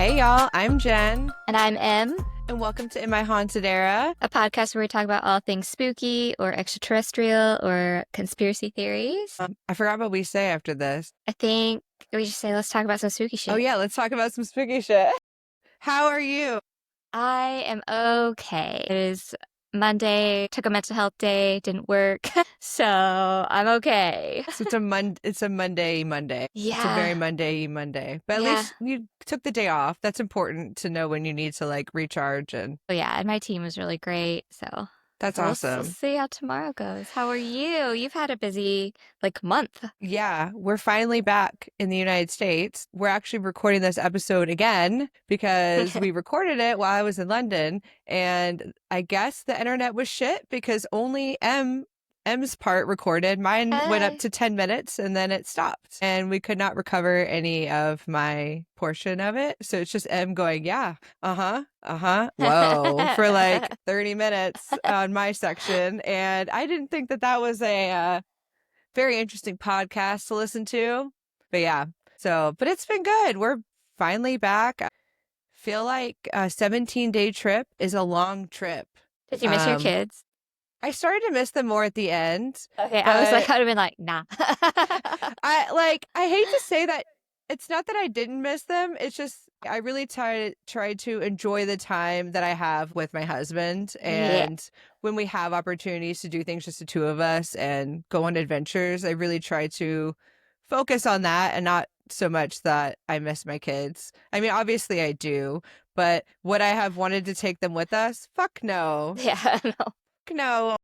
Hey y'all, I'm Jen, And I'm Em, and welcome to In My Haunted Era. a podcast where we talk about all things spooky or extraterrestrial or conspiracy theories. I forgot what we say after this. I think we just say, let's talk about some spooky Oh shit. yeah, let's talk about some spooky shit. How are you? I am okay. It is Monday, took a mental health day, didn't work, so I'm okay. So it's a Monday. It's a very Yeah, Monday. But at yeah. least you took the day off. That's important to know when you need to like recharge, and Oh yeah, and my team was really great, so that's we'll awesome. see how tomorrow goes. How are you? You've had a busy month. Yeah, we're finally back in the United States. We're actually recording this episode again because we recorded it while I was in London, and I guess the internet was shit because only M's part recorded. Mine went up Hey. to 10 minutes and then it stopped, and we could not recover any of my portion of it. So it's just M going, yeah, whoa, for like 30 minutes on my section. And I didn't think that that was a very interesting podcast to listen to. But yeah, but it's been good. We're finally back. I feel like a 17-day trip is a long trip. Did you miss your Um, kids? I started to miss them more at the end, Okay, I was like, but I would have been like, nah. I hate to say that it's not that I didn't miss them. It's just I really try to enjoy the time that I have with my husband, Yeah. and when we have opportunities to do things just the two of us and go on adventures, I really try to focus on that and not so much that I miss my kids. I mean, obviously I do, but would I have wanted to take them with us? Fuck no. Yeah, no. No.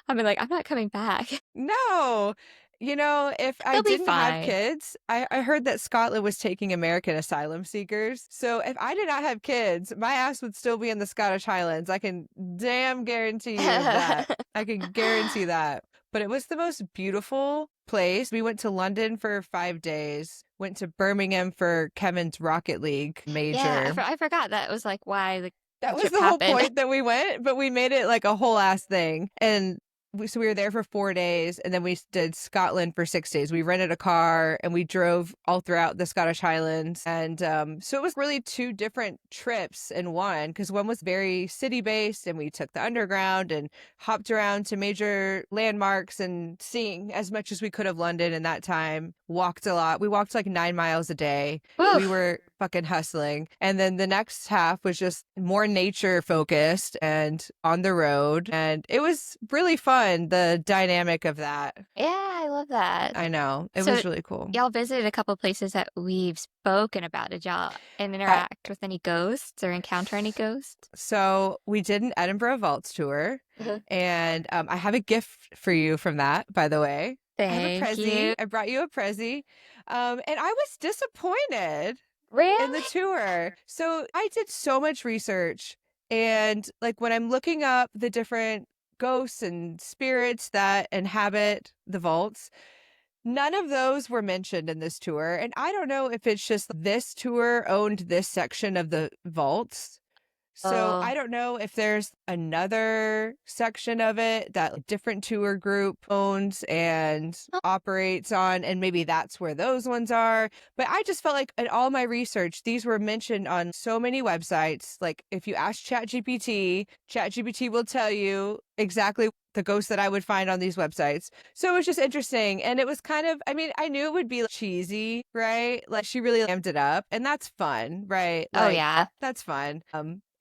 I mean, like, I'm not coming back. No. You know, if I They'll be didn't have fine. kids, I heard that Scotland was taking American asylum seekers. So if I did not have kids, my ass would still be in the Scottish Highlands. I can damn guarantee you of that. I can guarantee that. But it was the most beautiful place. We went to London for 5 days, went to Birmingham for Kevin's Rocket League Yeah, major. I forgot that was like why the That was trip the whole happened. point that we went, but we made it like a whole ass thing. And so we were there for 4 days, and then we did Scotland for 6 days. We rented a car and we drove all throughout the Scottish Highlands. And so it was really two different trips in one, because one was very city based, and we took the underground and hopped around to major landmarks and seeing as much as we could of London in that time. Walked a lot. We walked like 9 miles a day. We Oof. were fucking hustling. And then the next half was just more nature focused and on the road. And it was really fun, the dynamic of that. Yeah, I love that. I know. It So was really cool. y'all visited a couple places that we've spoken about. Did y'all I, interact with any ghosts or encounter any ghosts? so we did an Edinburgh Vaults tour. Mhm. And I have a gift for you from that, by the way. I have a Thank Prezi. you. I brought you a Prezi. And I was disappointed in the Really? tour. So I did so much research. And like when I'm looking up the different ghosts and spirits that inhabit the vaults, none of those were mentioned in this tour. And I don't know if it's just this tour owned this section of the vaults. So Oh, I don't know if there's another section of it that a different tour group owns and oh, operates on, and maybe that's where those ones are. But I just felt like in all my research, these were mentioned on so many websites. Like if you ask ChatGPT will tell you exactly the ghosts that I would find on these websites. So it was just interesting. And it was kind of, I mean, I knew it would be cheesy, right? Like she really amped it up, and that's fun, right? oh Like yeah. that's fun.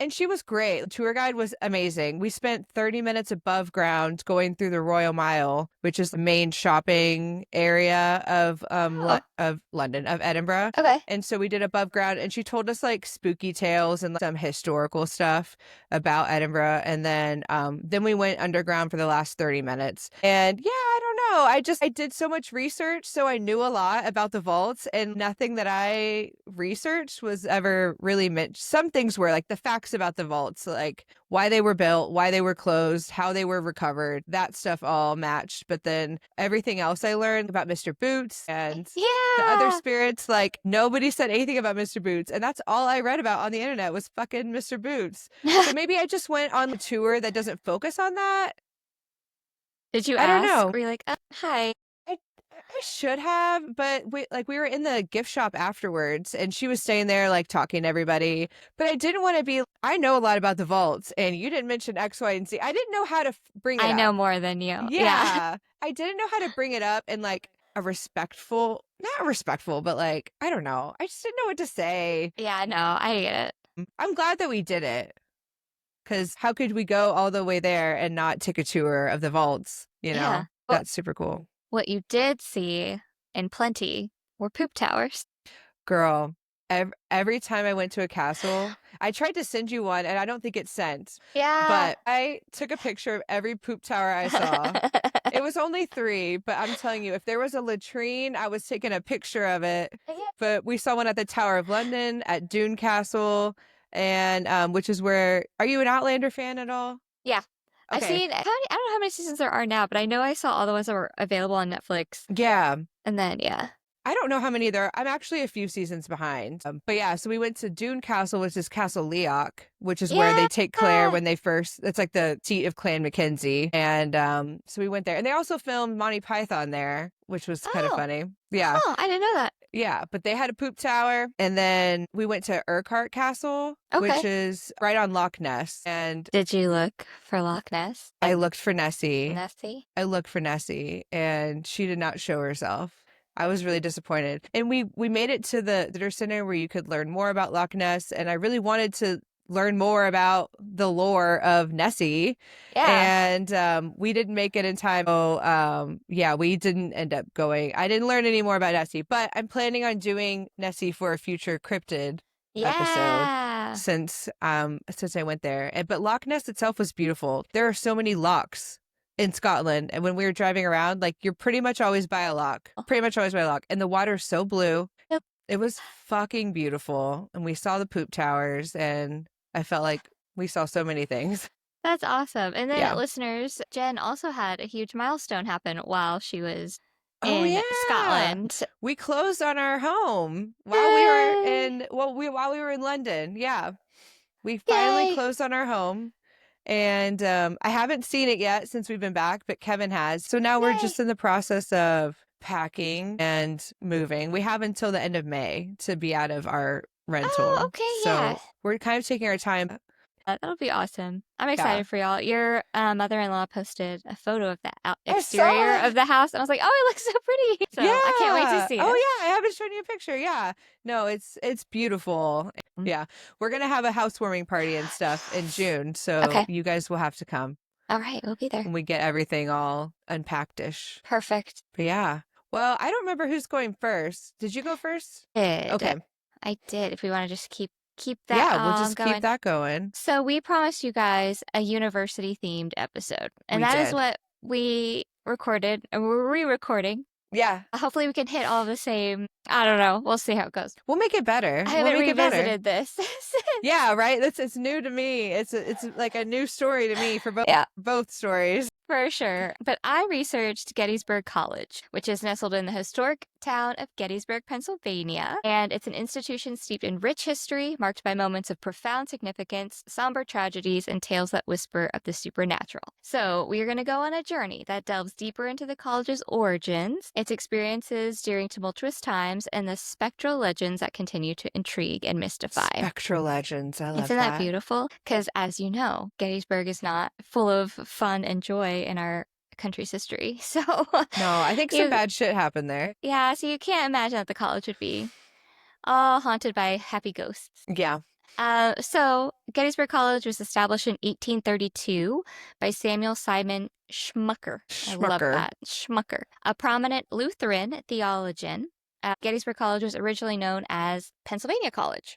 And she was great. The tour guide was amazing. We spent 30 minutes above ground going through the Royal Mile, which is the main shopping area of Oh, of London, of Edinburgh. okay. And so we did above ground, and she told us like spooky tales and like, some historical stuff about Edinburgh. And then we went underground for the last 30 minutes. And yeah, I don't know. I did so much research, so I knew a lot about the vaults, and nothing that I researched was ever really meant. Some things were like the facts about the vaults, like why they were built, why they were closed, how they were recovered. That stuff all matched. But then everything else I learned about Mr. Boots and the other Yeah. spirits, like nobody said anything about Mr. Boots. And that's all I read about on the internet was fucking Mr. Boots. So maybe I just went on a tour that doesn't focus on that. Did you I don't ask? know. Were you like, hi? I I should have, but we were in the gift shop afterwards and she was staying there like talking to everybody. But I didn't want to be I know a lot about the vaults and you didn't mention X, Y, and Z. I didn't know how to bring it I up. know more than you. Yeah. Yeah. I didn't know how to bring it up in like a respectful, not respectful, but like, I don't know. I just didn't know what to say. Yeah, no, I get it. I'm glad that we did it because how could we go all the way there and not take a tour of the vaults? You Yeah. know, Well, that's super cool. what you did see in plenty were poop towers. Girl, every time I went to a castle, I tried to send you one and I don't think it sent, Yeah. but I took a picture of every poop tower I saw. It was only 3, but I'm telling you, if there was a latrine, I was taking a picture of it. But we saw one at the Tower of London, at Dune Castle, and which is where, are you an Outlander fan at all? Yeah. I've Okay. seen, I don't know how many seasons there are now, but I know I saw all the ones that were available on Netflix. Yeah. And then, yeah. I don't know how many there are. I'm actually a few seasons behind. But yeah, so we went to Dune Castle, which is Castle Leoch, which is where Yeah. they take Claire when they first, it's like the seat of Clan Mackenzie. And so we went there. And they also filmed Monty Python there, which was kind of Oh. funny. Yeah. Oh, I didn't know that. Yeah. But they had a poop tower. And then we went to Urquhart Castle, which Okay. is right on Loch Ness. And Did you look for Loch Ness? I looked for Nessie. Nessie? I looked for Nessie and she did not show herself. I was really disappointed. And we made it to the visitor center where you could learn more about Loch Ness. And I really wanted to learn more about the lore of Nessie. Yeah. And we didn't make it in time. So yeah, we didn't end up going. I didn't learn any more about Nessie, but I'm planning on doing Nessie for a future cryptid episode Yeah. since I went there. But Loch Ness itself was beautiful. There are so many lochs in Scotland, and when we were driving around, like you're pretty much always by a loch. Pretty much always by a loch. And the water's so blue. Yep. It was fucking beautiful. And we saw the poop towers and I felt like we saw so many things. That's awesome. And then, Yeah. listeners, Jen also had a huge milestone happen while she was Oh in yeah. Scotland. We closed on our home while we were while we were in London. Yeah. We finally Yay. closed on our home. And I haven't seen it yet since we've been back, but Kevin has. So now we're just in the process of packing and moving. We have until the end of May to be out of our rental. Oh, okay, so yeah. we're kind of taking our time. That'll be awesome. I'm excited for y'all. Your mother-in-law posted a photo of the exterior of the house, and I was like, "Oh, it looks so pretty!" So Yeah. I can't wait to see it. Oh yeah, I haven't shown you a picture. Yeah, no, it's beautiful. Yeah, we're gonna have a housewarming party and stuff in June, so you guys will have to come. All right, we'll be there when we get everything all unpacked-ish. Perfect. But yeah, well, I don't remember who's going first. Did you go first? Okay, I did. If we want to just keep that yeah, we'll just going. keep that going. So we promised you guys a university themed episode, and that is what we recorded, and we're re-recording. Yeah. Hopefully we can hit all the same. I don't know. We'll see how it goes. We'll make it better. I haven't revisited this. Yeah, right. It's new to me. It's like a new story to me for both stories. For sure. But I researched Gettysburg College, which is nestled in the historic town of Gettysburg, Pennsylvania. And it's an institution steeped in rich history, marked by moments of profound significance, somber tragedies, and tales that whisper of the supernatural. So we are going to go on a journey that delves deeper into the college's origins, its experiences during tumultuous times, and the spectral legends that continue to intrigue and mystify. Spectral legends. I love Isn't that beautiful? Because as you know, Gettysburg is not full of fun and joy in our country's history. So no, I think some bad shit happened there. Yeah, so you can't imagine that the college would be all haunted by happy ghosts. Yeah. So Gettysburg College was established in 1832 by Samuel Simon Schmucker. I love that. Schmucker, a prominent Lutheran theologian. Gettysburg College was originally known as Pennsylvania College.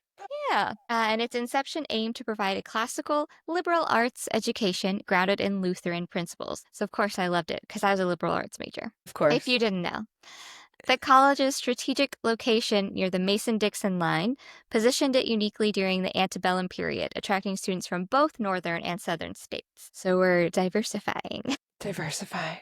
Yeah, and its inception aimed to provide a classical liberal arts education grounded in Lutheran principles. So, of course, I loved it because I was a liberal arts major. Of course. If you didn't know. The college's strategic location near the Mason-Dixon line positioned it uniquely during the antebellum period, attracting students from both northern and southern states. So we're diversifying. Diversify.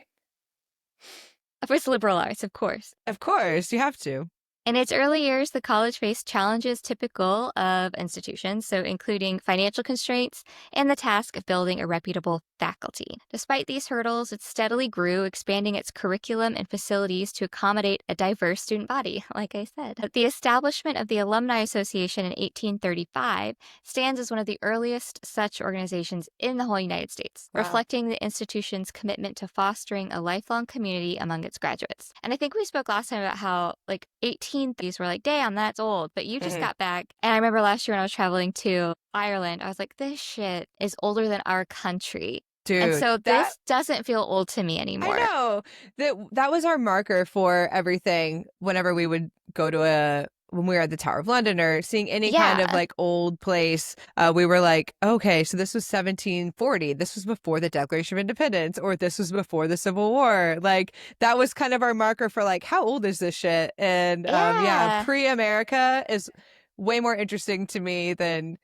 With liberal arts, of course. Of course, you have to. In its early years, the college faced challenges typical of institutions, so including financial constraints and the task of building a reputable faculty. Despite these hurdles, it steadily grew, expanding its curriculum and facilities to accommodate a diverse student body, like I said. The establishment of the Alumni Association in 1835 stands as one of the earliest such organizations in the whole United States, Wow. reflecting the institution's commitment to fostering a lifelong community among its graduates. And I think we spoke last time about how, like, 1830s were like, damn, that's old. But you just got back. And I remember last year when I was traveling to Ireland, I was like, this shit is older than our country. And Dude, so that this doesn't feel old to me I anymore. know that was our marker for everything whenever we would go to when we were at the Tower of London or seeing any kind of Yeah. like old place, we were like, okay, so this was 1740. This was before the Declaration of Independence, or this was before the Civil War. Like that was kind of our marker for like, how old is this shit? And yeah, Yeah. pre-America is way more interesting to me than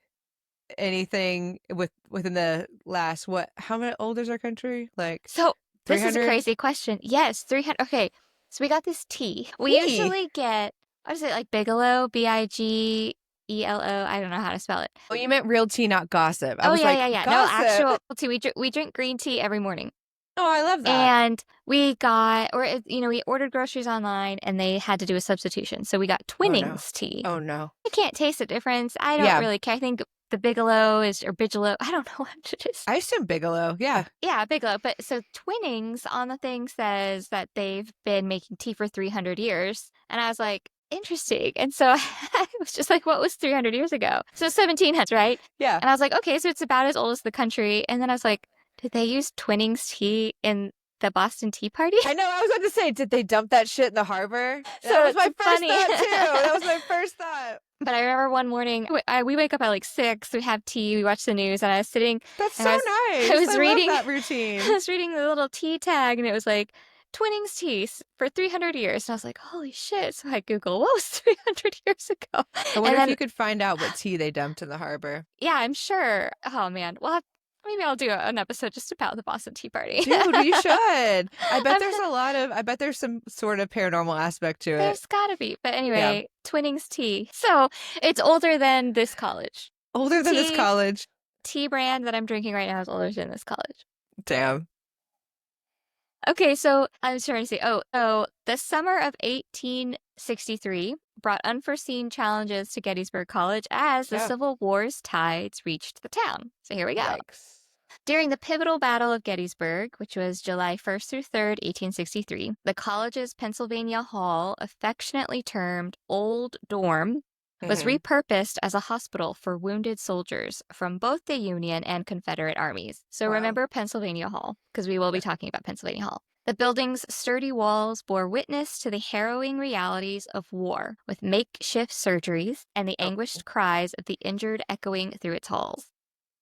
anything within the last how many old is our country? Like So this is a 300? crazy question. Yes, 300. Okay. So we got this tea. We Tea. usually get, what is it, like Bigelow? Bigello? I don't know how to spell it. Oh, you meant real tea, not gossip. I Oh, was yeah, like, yeah, yeah. No, gossip. actual tea. We drink green tea every morning. Oh, I love that. And we got, or, we ordered groceries online and they had to do a substitution. So we got Twinnings tea. Oh no. I can't taste the difference. I don't Yeah. really care. I think the Bigelow or Bigelow. I don't know what it is. I assume Bigelow. Yeah. Yeah, Bigelow. But so Twinnings on the thing says that they've been making tea for 300 years. And I was like, interesting. And so I was just like, what was 300 years ago? So 1700s, right? Yeah. And I was like, okay, so it's about as old as the country. And then I was like, did they use Twinnings tea in the Boston Tea Party? I know. I was about to say, did they dump that shit in the harbor? So That was my it's first funny. thought too. That was my first thought. But I remember one morning, we wake up at like 6, we have tea, we watch the news, and I was sitting. That's and so I was, nice. I was love reading that routine. I was reading the little tea tag, and it was like Twinnings tea for 300 years. And I was like, holy shit. So I Googled, what was 300 years ago? I wonder if you could find out what tea they dumped in the harbor. Yeah, I'm sure. Oh, man. Well, maybe I'll do an episode just about the Boston Tea Party. Dude, you should. I bet there's some sort of paranormal aspect to it. There's gotta be. But anyway, Twinnings tea. So it's older than this college. Older than this college. Tea brand that I'm drinking right now is older than this college. Damn. Okay, so I'm trying to see. So the summer of 1863 brought unforeseen challenges to Gettysburg College as the Civil War's tides reached the town. So here we go. Yikes. During the pivotal Battle of Gettysburg, which was July 1st through 3rd, 1863, the college's Pennsylvania Hall, affectionately termed Old Dorm, was repurposed as a hospital for wounded soldiers from both the Union and Confederate armies. So remember Pennsylvania Hall, because we will be talking about Pennsylvania Hall. The building's sturdy walls bore witness to the harrowing realities of war, with makeshift surgeries and the anguished cries of the injured echoing through its halls.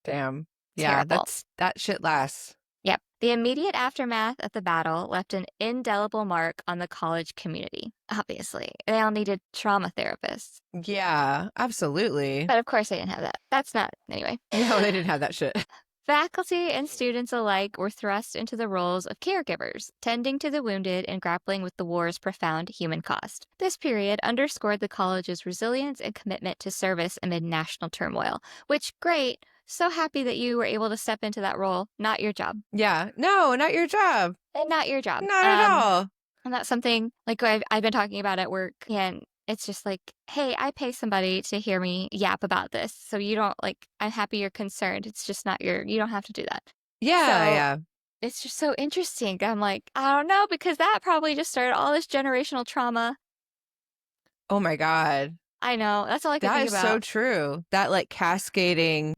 Damn. Yeah, Terrible. that shit lasts. Yep. The immediate aftermath of the battle left an indelible mark on the college community. Obviously, they all needed trauma therapists. Yeah, absolutely. But of course they didn't have that. That's not, anyway. No, they didn't have that shit. Faculty and students alike were thrust into the roles of caregivers, tending to the wounded and grappling with the war's profound human cost. This period underscored the college's resilience and commitment to service amid national turmoil, which, great. So happy that you were able to step into that role. Not your job. Yeah. No, not your job. And not your job. Not at all. And that's something like I've been talking about at work. And it's just like, hey, I pay somebody to hear me yap about this. So you don't I'm happy you're concerned. It's just not you don't have to do that. Yeah, yeah. It's just so interesting. I'm like, I don't know, because that probably just started all this generational trauma. Oh my God. I know. That's all I can think about. That is so true. That cascading,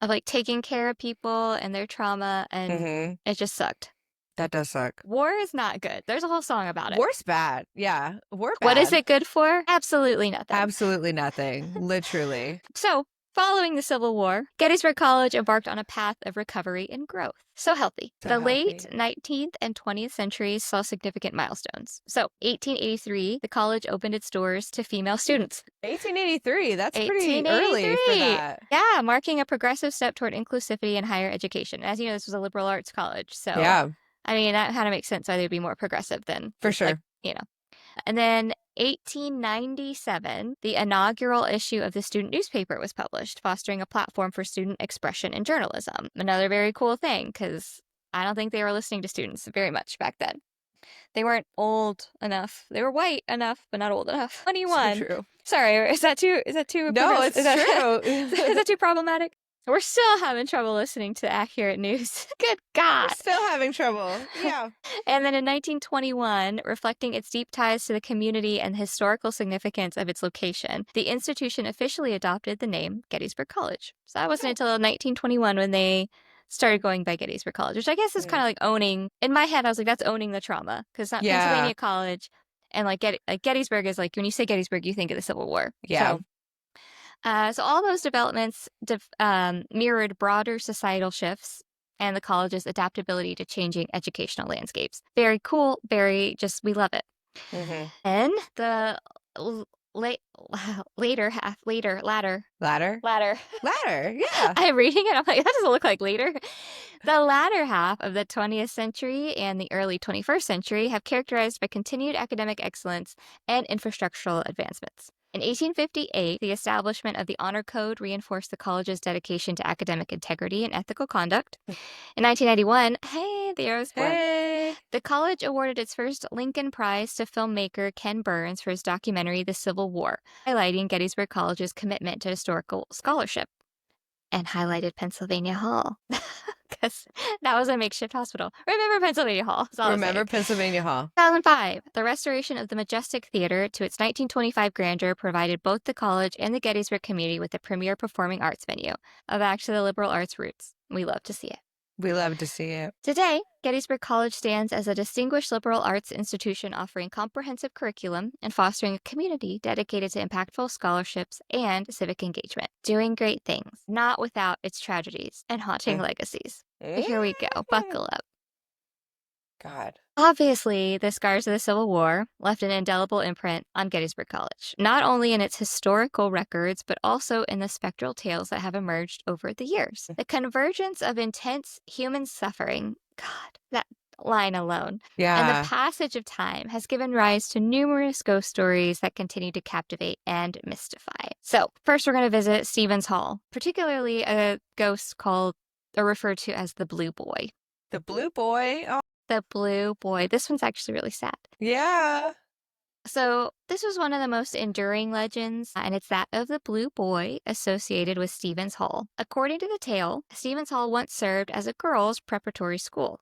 of taking care of people and their trauma, and it just sucked. That does suck. War is not good. There's a whole song about it. War's bad. Yeah. War bad. What is it good for? Absolutely nothing. Absolutely nothing. Literally. So, following the Civil War, Gettysburg College embarked on a path of recovery and growth. So healthy. The late 19th and 20th centuries saw significant milestones. So, 1883, the college opened its doors to female students. 1883, that's pretty early for that. Yeah, marking a progressive step toward inclusivity in higher education. As you know, this was a liberal arts college. So, yeah. I mean, that kind of makes sense why they'd be more progressive than. For sure. And then 1897, the inaugural issue of the student newspaper was published, fostering a platform for student expression in journalism. Another very cool thing, because I don't think they were listening to students very much back then. They weren't old enough. They were white enough, but not old enough. So 21. true. Sorry, is that too No, progressive? it's true. Is that too problematic? We're still having trouble listening to accurate news. Good God. We're still having trouble. Yeah. And then in 1921, reflecting its deep ties to the community and the historical significance of its location, the institution officially adopted the name Gettysburg College. So that wasn't until 1921 when they started going by Gettysburg College, which I guess is kind of like owning. In my head, I was like, that's owning the trauma, because not Yeah. Pennsylvania College, and like Gettysburg is like, when you say Gettysburg, you think of the Civil War. Yeah. So all those developments mirrored broader societal shifts and the college's adaptability to changing educational landscapes. Very cool. Very just, we love it. Mm-hmm. And the latter. Yeah. I'm reading it. I'm like, that doesn't look like later. The latter half of the 20th century and the early 21st century have characterized by continued academic excellence and infrastructural advancements. In 1858, the establishment of the Honor Code reinforced the college's dedication to academic integrity and ethical conduct. In 1991, the arrow's born. The college awarded its first Lincoln Prize to filmmaker Ken Burns for his documentary The Civil War, highlighting Gettysburg College's commitment to historical scholarship, and highlighted Pennsylvania Hall. Because that was a makeshift hospital. Remember Pennsylvania Hall. Remember Pennsylvania Hall. 2005, the restoration of the Majestic Theater to its 1925 grandeur provided both the college and the Gettysburg community with a premier performing arts venue, a back to the liberal arts roots. We love to see it. We love to see it. Today, Gettysburg College stands as a distinguished liberal arts institution offering comprehensive curriculum and fostering a community dedicated to impactful scholarships and civic engagement, doing great things, not without its tragedies and haunting legacies. Here we go. Buckle up. God. Obviously, the scars of the Civil War left an indelible imprint on Gettysburg College, not only in its historical records, but also in the spectral tales that have emerged over the years. The convergence of intense human suffering, God, that line alone, and the passage of time has given rise to numerous ghost stories that continue to captivate and mystify. So, first we're going to visit Stevens Hall, particularly a ghost called, or referred to as the Blue Boy. The Blue Boy? Oh. The Blue Boy. This one's actually really sad. Yeah. So this was one of the most enduring legends, and it's that of the Blue Boy associated with Stevens Hall. According to the tale, Stevens Hall once served as a girls' preparatory school.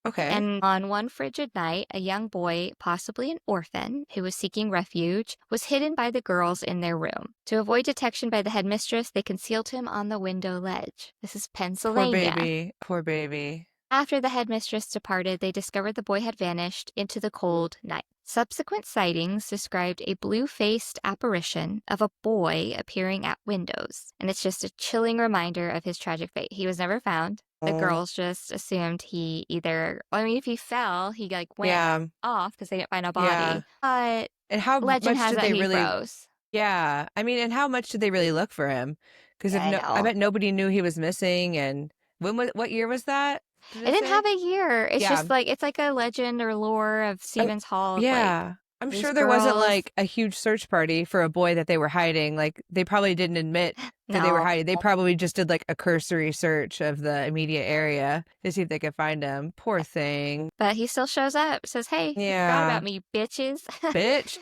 Okay. And on one frigid night, a young boy, possibly an orphan, who was seeking refuge, was hidden by the girls in their room. To avoid detection by the headmistress, they concealed him on the window ledge. This is Pennsylvania. Poor baby. Poor baby. After the headmistress departed, they discovered the boy had vanished into the cold night. Subsequent sightings described a blue-faced apparition of a boy appearing at windows, and it's just a chilling reminder of his tragic fate. He was never found. The girls just assumed he either, if he fell, he went off because they didn't find a body. Yeah. But and how legend much has did that they he really froze. Yeah. And how much did they really look for him? Because I bet nobody knew he was missing. And what year was that? It didn't have a year. It's just it's like a legend or lore of Stevens Hall. Yeah. I'm sure there wasn't a huge search party for a boy that they were hiding. They probably didn't admit that they were hiding. They probably just did a cursory search of the immediate area to see if they could find him. Poor thing. But he still shows up, says, hey, you forgot about me, bitches. Bitch.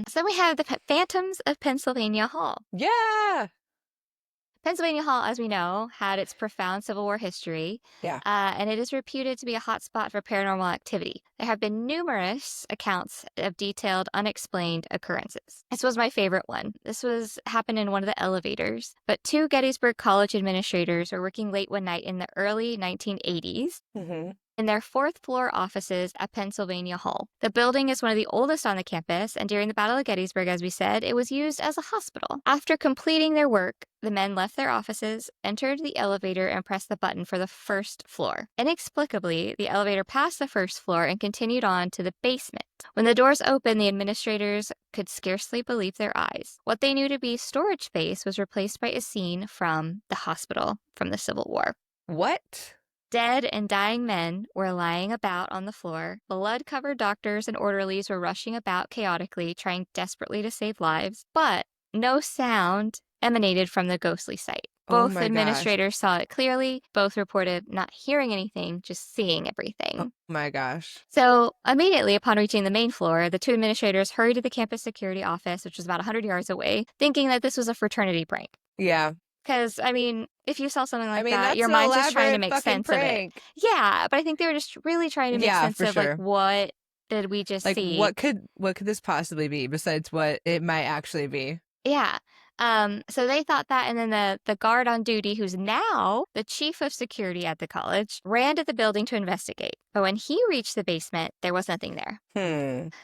So we have the Phantoms of Pennsylvania Hall. Yeah. Pennsylvania Hall, as we know, had its profound Civil War history, and it is reputed to be a hotspot for paranormal activity. There have been numerous accounts of detailed, unexplained occurrences. This was my favorite one. This happened in one of the elevators, but two Gettysburg College administrators were working late one night in the early 1980s. In their fourth-floor offices at Pennsylvania Hall. The building is one of the oldest on the campus, and during the Battle of Gettysburg, as we said, it was used as a hospital. After completing their work, the men left their offices, entered the elevator, and pressed the button for the first floor. Inexplicably, the elevator passed the first floor and continued on to the basement. When the doors opened, the administrators could scarcely believe their eyes. What they knew to be storage space was replaced by a scene from the hospital from the Civil War. What? Dead and dying men were lying about on the floor. Blood-covered doctors and orderlies were rushing about chaotically, trying desperately to save lives, but no sound emanated from the ghostly sight. Oh Both my gosh. administrators saw it clearly. Both reported not hearing anything, just seeing Oh everything. my gosh. So, immediately upon reaching the main floor, the two administrators hurried to the campus security office, which was about 100 yards away, thinking that this was a fraternity prank. Yeah. Because, I mean, if you saw something I like mean, that, that's your an mind's just trying to elaborate make fucking sense of it. prank. Yeah, but I think they were just really trying to make Yeah, sense for of, like, sure. what did we just Like, see? what could this possibly be besides what it might actually be? Yeah. So they thought that, and then the guard on duty, who's now the chief of security at the college, ran to the building to investigate. But when he reached the basement, there was nothing there.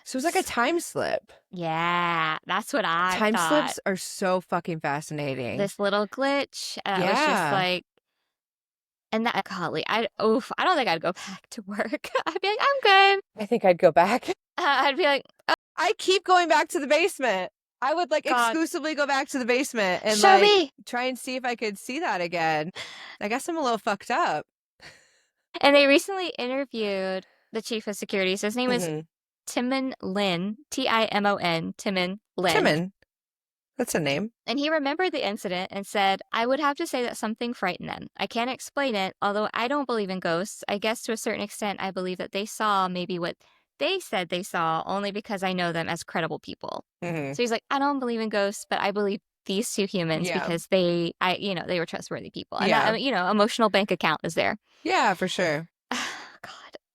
So it's like a time slip. Yeah, that's what I Time thought. slips are so fucking fascinating. This little glitch was just Yeah. like, and that, golly, I don't think I'd go back to work. I'd be like, I'm good. I think I'd go back. I'd be like, oh, I keep going back to the basement. I would like God, exclusively go back to the basement and show like me. try and see if I could see that again. I guess I'm a little fucked up. And they recently interviewed the chief of security. So his name is hmm Timon Lin, Timon, Timon Lin. Timon. That's a name. And he remembered the incident and said, I would have to say that something frightened them. I can't explain it, although I don't believe in ghosts. I guess to a certain extent, I believe that they saw maybe what they said they saw only because I know them as credible people. hmm So he's like, I don't believe in ghosts, but I believe these two humans Yeah. because they were trustworthy people. And Yeah. that, emotional bank account is there. Yeah, for sure.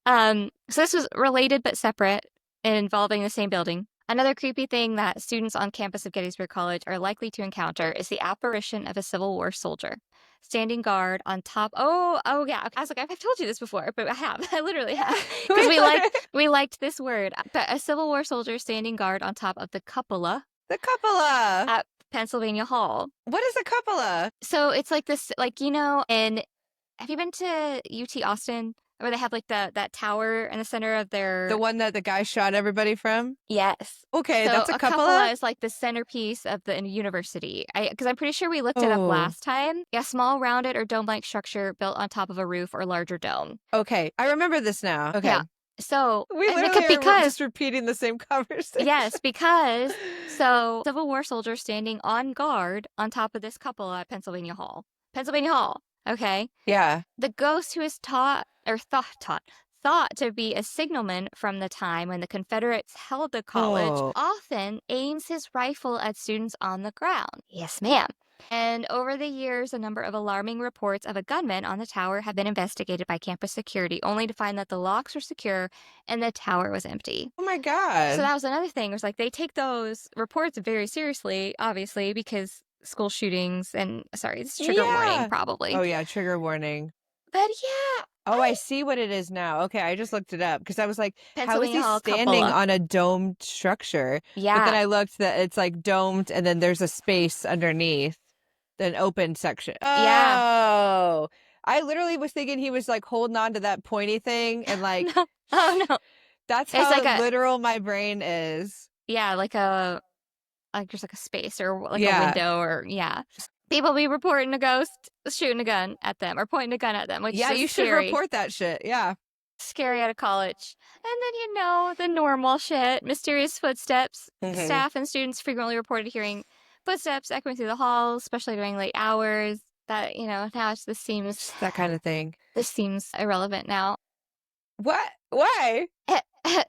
God. So this was related but separate and involving the same building. Another creepy thing that students on campus of Gettysburg College are likely to encounter is the apparition of a Civil War soldier standing guard on top. Oh yeah. I was like, I've told you this before, but I have. I literally have because we liked this word. But a Civil War soldier standing guard on top of the cupola The cupola. at Pennsylvania Hall. What is a cupola? So it's like this, like and have you been to UT Austin? Where they have like that tower in the center of their The one that the guy shot everybody from? Yes. Okay, So that's a cupola cupola? is like the centerpiece of the university. Because I'm pretty sure we looked it up Oh, last time. A small rounded or dome-like structure built on top of a roof or larger dome. okay. I remember this now. Okay. Yeah. So We and literally are because just repeating the same conversation. yes, because so Civil War soldiers standing on guard on top of this cupola at Pennsylvania Hall. Pennsylvania Hall. Okay. Yeah. The ghost who is thought to be a signalman from the time when the Confederates held the college Oh. often aims his rifle at students on the ground. Yes, ma'am. And over the years, a number of alarming reports of a gunman on the tower have been investigated by campus security, only to find that the locks were secure and the tower was empty. Oh my God. So that was another thing. It was like they take those reports very seriously, obviously, because school shootings and sorry, it's trigger warning, Yeah. probably. Oh yeah, trigger warning. But yeah, Oh, I see what it is now. Okay, I just looked it up because I was like, how is Pennsylvania he Hall standing cupola. on a domed structure? But then Yeah. I looked that it's like domed and then there's a space underneath, an open section. Yeah. Oh, I literally was thinking he was like holding on to that pointy thing and like, No. Oh no. that's It's how like literal my brain is. like just like a space or like a Yeah. window or yeah. People be reporting a ghost shooting a gun at them or pointing a gun at them, which Yeah, is you should scary. report that shit. Yeah. Scary out of college. And then the normal shit, mysterious footsteps. Mhm. Staff and students frequently reported hearing footsteps echoing through the halls, especially during late hours. That, now this seems That kind of thing. irrelevant now. What? Why?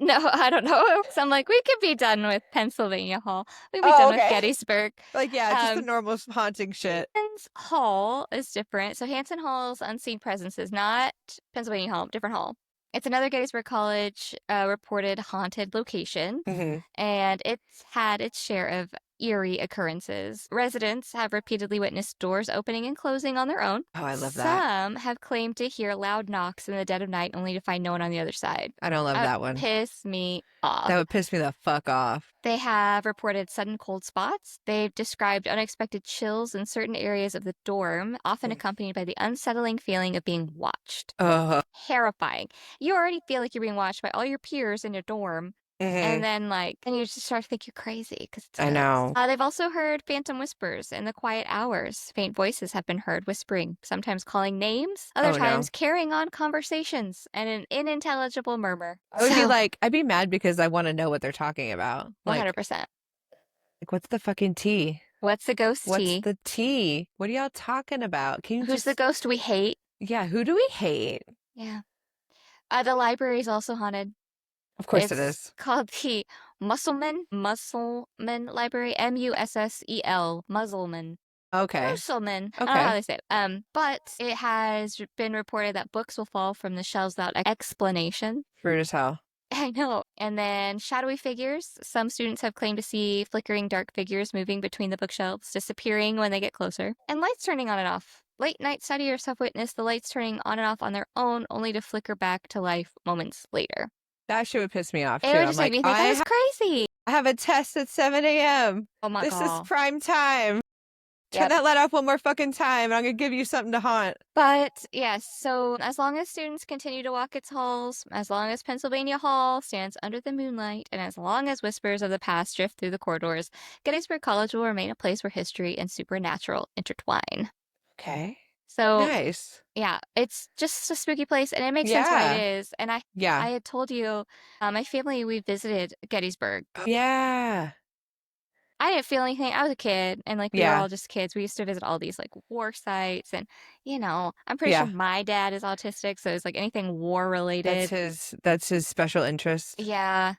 No, I don't know. So I'm like, we could be done with Pennsylvania Hall. We could be Oh, done okay. with Gettysburg. Like, yeah, just the Um, normal haunting shit. Hanson's Hall is different. So Hanson Hall's unseen presence is not Pennsylvania Hall, different hall. It's another Gettysburg College reported haunted location, Mhm. and it's had its share of eerie occurrences. Residents have repeatedly witnessed doors opening and closing on their own. Oh, I love that. Some have claimed to hear loud knocks in the dead of night only to find no one on the other side. I don't love that one. Piss me off. That would piss me the fuck off. They have reported sudden cold spots. They've described unexpected chills in certain areas of the dorm, often accompanied by the unsettling feeling of being watched. Ugh. Terrifying. You already feel like you're being watched by all your peers in your dorm. And Hmm. then, like, and you just start to think you're crazy because it's I ghosts. know. They've also heard phantom whispers in the quiet hours. Faint voices have been heard whispering, sometimes calling names, other Oh no. times carrying on conversations and an unintelligible murmur. I would be So, like, I'd be mad because I want to know what they're talking about. 100%. What's the fucking tea? What's the ghost What's tea? the tea? What are y'all talking about? Can you Who's the just, ghost we hate? yeah, who do we hate? Yeah. The library is also haunted. Of course it It's is. called the Musselman Library, Mussel, Muzzleman. Okay. Musselman. I don't know how Okay. they say it. But it has been reported that books will fall from the shelves without explanation. Rude as hell. I know. And then shadowy figures. Some students have claimed to see flickering dark figures moving between the bookshelves, disappearing when they get closer, and lights turning on and off. Late night studiers have witnessed the lights turning on and off on their own, only to flicker back to life moments later. That shit would piss me off It too. would I'm just make like, me think I was crazy. I have a test at 7 a.m. Oh my This is god. prime time. Turn Yep. that light off one more fucking time and I'm going to give you something to haunt. But yes, so as long as students continue to walk its halls, as long as Pennsylvania Hall stands under the moonlight, and as long as whispers of the past drift through the corridors, Gettysburg College will remain a place where history and supernatural intertwine. Okay. So Nice. yeah, it's just a spooky place, and it makes sense why it Yeah. is. And Yeah. I had told you, my family, we visited Gettysburg. Yeah. I didn't feel anything. I was a kid, and like we were Yeah. all just kids. We used to visit all these like war sites, and I'm pretty sure Yeah. my dad is autistic, so it's like anything war related. That's his special interest. Yeah.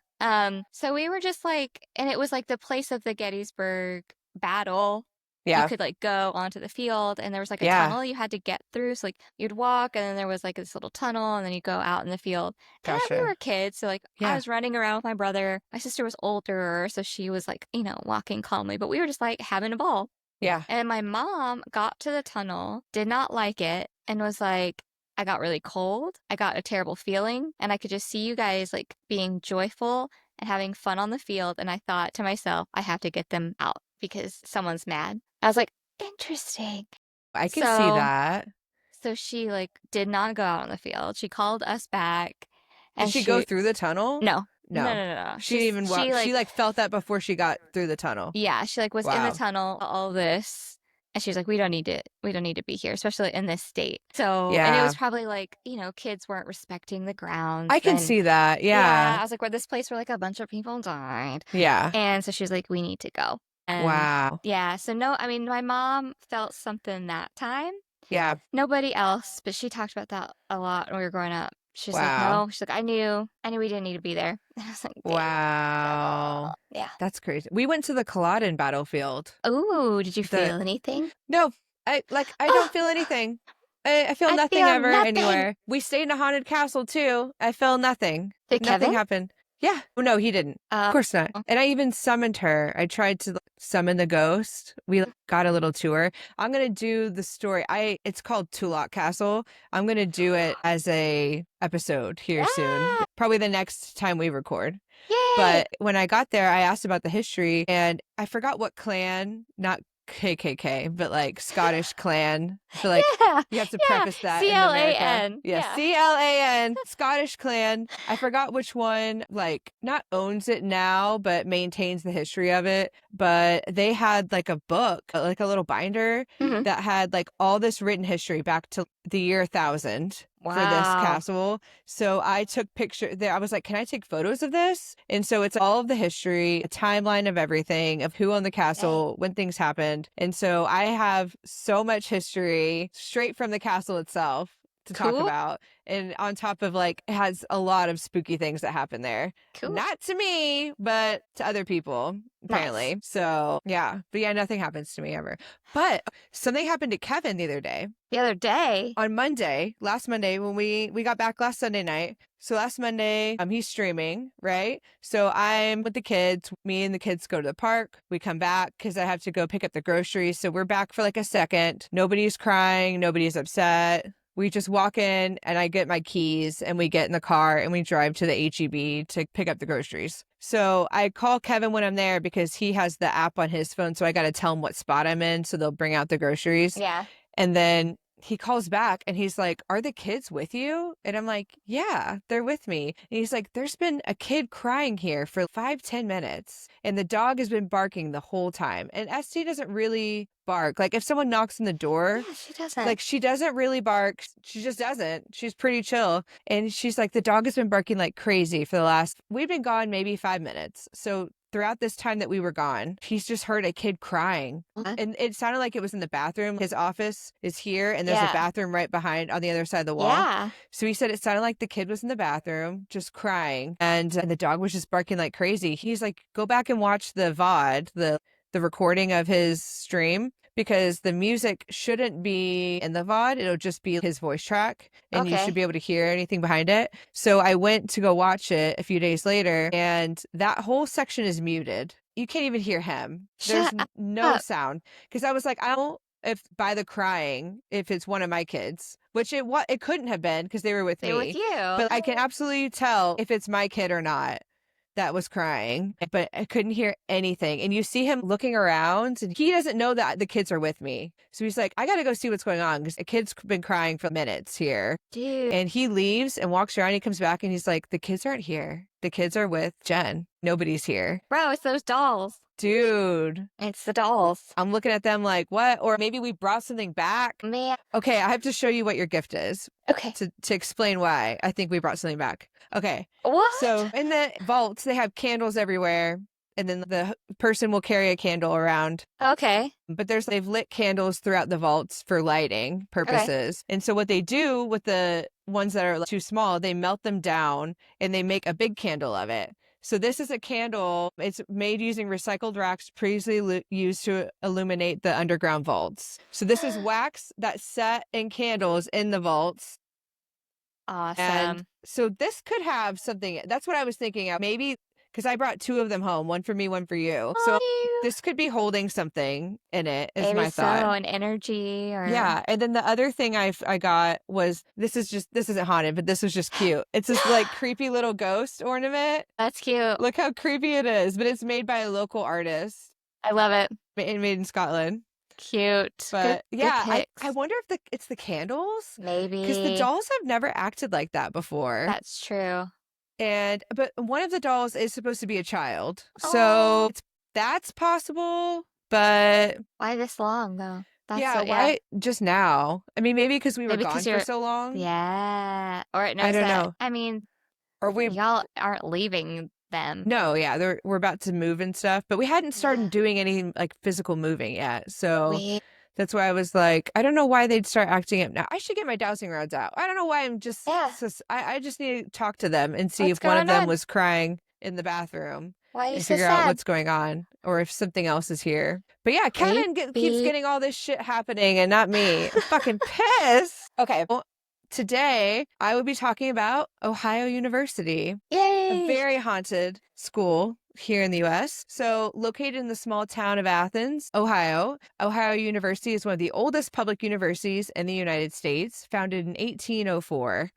So we were just like, and it was like the place of the Gettysburg battle. You Yeah. could like go onto the field, and there was like a Yeah. tunnel you had to get through. So like you'd walk, and then there was like this little tunnel, and then you go out in the field. And we Gotcha. were kids, so like I Yeah. was running around with my brother. My sister was older, so she was like, walking calmly, but we were just like having a ball. Yeah. And my mom got to the tunnel, did not like it, and was like, I got really cold. I got a terrible feeling, and I could just see you guys like being joyful and having fun on the field. And I thought to myself, I have to get them out because someone's mad. I was like, interesting. I can see So, that. so she like did not go out on the field. She called us back, Did and she go she through the tunnel? no, no, No. no, no, no. She didn't even walk. She She like like felt that before she got through the tunnel. Yeah, she like was in the Wow. tunnel, all this, and she's like, we don't need to be here, especially in this state. So, and it Yeah. was probably like, kids weren't respecting the grounds. I can And see that. yeah, Yeah. I was like, we're this place where like a bunch of people died. Yeah. And so she's like, we need to go. And Wow. yeah, so no, I mean, my mom felt something that time. Yeah. Nobody else, but she talked about that a lot when we were growing up. She's like, Wow. no, she's like, I knew we didn't need to be there. And I was like, Wow. yeah. That's crazy. We went to the Culloden battlefield. Oh, did you The feel anything? No, I Oh, don't feel anything. I feel I nothing feel ever nothing. anywhere. We stayed in a haunted castle too. I feel nothing. Did Nothing Kevin? happened. Yeah. Oh, no, he didn't. Of Uh, course not. And I even summoned her. I tried to summon the ghost. We got a little tour. I'm gonna do the story. It's called Tulloch Castle. I'm gonna do it as a episode here soon. yeah. Probably the next time we record. Yay. But when I got there, I asked about the history and I forgot what clan, not KKK, but like Scottish clan. I feel like Yeah. you have to Yeah. preface that in America. CLAN. Yeah, Yeah. CLAN, Scottish clan. I forgot which one, like, not owns it now, but maintains the history of it. But they had like a book, like a little binder Mhm. that had like all this written history back to the year 1000 for this Wow. castle. So I took pictures there. I was like, can I take photos of this? And so it's all of the history, a timeline of everything, of who owned the castle, when things happened. And so I have so much history straight from the castle itself to talk Cool. about. And on top of like, it has a lot of spooky things that happen there. Cool. Not to me, but to other people, apparently. Nice. So yeah, but yeah, nothing happens to me ever. But something happened to Kevin the other day. The other day. On Monday, last Monday, when we got back last Sunday night. So last Monday, he's streaming, right? So I'm with the kids. Me and the kids go to the park. We come back because I have to go pick up the groceries. So we're back for like a second. Nobody's crying. Nobody's upset. We just walk in and I get my keys and we get in the car and we drive to the HEB to pick up the groceries. So I call Kevin when I'm there because he has the app on his phone. So I got to tell him what spot I'm in so they'll bring out the groceries. Yeah. And then he calls back and he's like, "Are the kids with you?" And I'm like, "Yeah, they're with me." And he's like, "There's been a kid crying here for 5-10 minutes, and the dog has been barking the whole time." And ST doesn't really bark. Like if someone knocks on the door, Yeah, she doesn't. like she doesn't really bark. She just doesn't. She's pretty chill. And she's like, the dog has been barking like crazy for the last, we've been gone maybe 5 minutes. So throughout this time that we were gone, he's just heard a kid crying. What? And it sounded like it was in the bathroom. His office is here, and there's a Yeah. bathroom right behind on the other side of the wall. Yeah. So he said it sounded like the kid was in the bathroom just crying, and the dog was just barking like crazy. He's like, go back and watch the VOD, the recording of his stream, because the music shouldn't be in the VOD. It'll just be his voice track, and you should Okay. be able to hear anything behind it. So I went to go watch it a few days later, and that whole section is muted. You can't even hear him. There's Shut no up. sound. Because I was like, I don't if by the crying, if it's one of my kids, which it couldn't have been because they were with They're with me. you. But I can absolutely tell if it's my kid or not that was crying, but I couldn't hear anything. And you see him looking around, and he doesn't know that the kids are with me. So he's like, I got to go see what's going on because the kid's been crying for minutes here. Dude. And he leaves and walks around. He comes back and he's like, the kids aren't here. The kids are with Jen. Nobody's here. Bro, it's those dolls. Dude. It's the dolls. I'm looking at them like, what? Or maybe we brought something back. Man. Okay, I have to show you what your gift is Okay. to explain why I think we brought something back. Okay. What? So in the vaults, they have candles everywhere, and then the person will carry a candle around. Okay. But they've lit candles throughout the vaults for lighting purposes. And so what they do with the ones that are too small, they melt them down and they make a big candle of it. So this is a candle. It's made using recycled wax previously used to illuminate the underground vaults. So this is wax that's set in candles in the vaults. Awesome. And so this could have something. That's what I was thinking of. Maybe because I brought 2 of them home, one for me, one for you. So this could be holding something in it, is maybe my thought. so, an energy or Yeah. And then the other thing I got was this isn't haunted, but this was just cute. It's this like creepy little ghost ornament. That's cute. Look how creepy it is, but it's made by a local artist. I love it. Made in Scotland. Cute. But good yeah, I pics. wonder if it's the candles. Maybe. Because the dolls have never acted like that before. That's true. But one of the dolls is supposed to be a child. Aw. So that's possible, but Why this long though? That's yeah, so, why just now? I mean, maybe because we were Maybe gone 'cause for you're- so long. Yeah. Or it knows I don't that. know. I mean, Or we y'all aren't leaving them. No, yeah, we're about to move and stuff, but we hadn't started Yeah. doing any like physical moving yet. So We that's why I was like, I don't know why they'd start acting up now. I should get my dowsing rods out. I don't know why I'm just, Yeah. I just need to talk to them and see What's if one of going them on? was crying in the bathroom Why are you and so figure out sad? what's going on or if something else is here. But yeah, Kevin keeps Creepy. getting all this shit happening and not me. I'm fucking pissed. Okay, well, today I will be talking about Ohio University. Yay! A very haunted school here in the U.S. So located in the small town of Athens, Ohio, Ohio University is one of the oldest public universities in the United States, founded in 1804.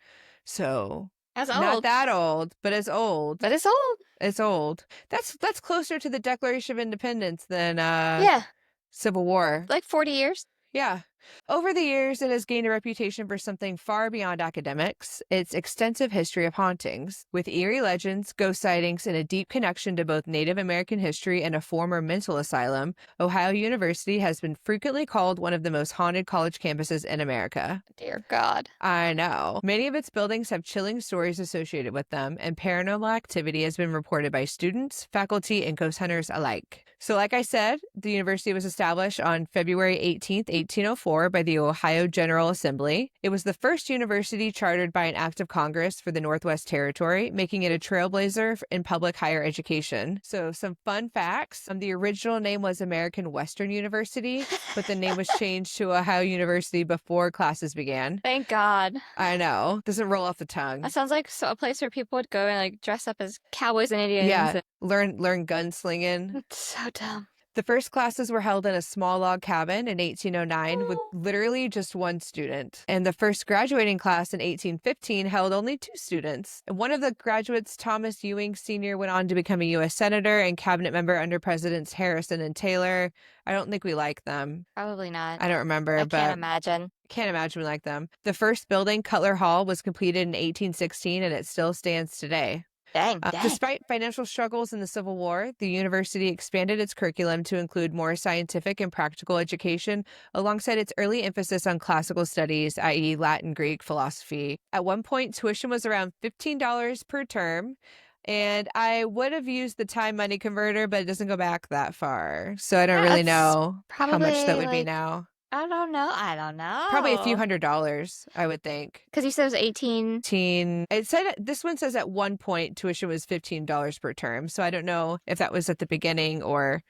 So That's not old. that old, but it's old. But it's old. It's old. That's closer to the Declaration of Independence than Yeah. Civil War. Like 40 years. Yeah. Over the years, it has gained a reputation for something far beyond academics, its extensive history of hauntings. With eerie legends, ghost sightings, and a deep connection to both Native American history and a former mental asylum, Ohio University has been frequently called one of the most haunted college campuses in America. Dear God. I know. Many of its buildings have chilling stories associated with them, and paranormal activity has been reported by students, faculty, and ghost hunters alike. So like I said, the university was established on February 18th, 1804 by the Ohio General Assembly. It was the first university chartered by an act of Congress for the Northwest Territory, making it a trailblazer in public higher education. So some fun facts. The original name was American Western University, but the name was changed to Ohio University before classes began. Thank God. I know. Doesn't roll off the tongue. That sounds like a place where people would go and like dress up as cowboys and Indians. Yeah. Learn gunslinging. It's so dumb. The first classes were held in a small log cabin in 1809 with literally just one student. And the first graduating class in 1815 held only 2 students. And one of the graduates, Thomas Ewing Sr., went on to become a U.S. Senator and cabinet member under Presidents Harrison and Taylor. I don't think we like them. Probably not. I don't remember, I but can't imagine. Can't imagine we like them. The first building, Cutler Hall, was completed in 1816 and it still stands today. Dang. Despite financial struggles in the Civil War, the university expanded its curriculum to include more scientific and practical education, alongside its early emphasis on classical studies, i.e., Latin, Greek, philosophy. At one point, tuition was around $15 per term, and I would have used the time money converter, but it doesn't go back that far. So I don't really That's know how much that probably would be like, now. I don't know. I don't Probably a few know. $100s, I would think. Because you said it was 18. Teen. It said this one says at one point tuition was $15 per term. So I don't know if that was at the beginning or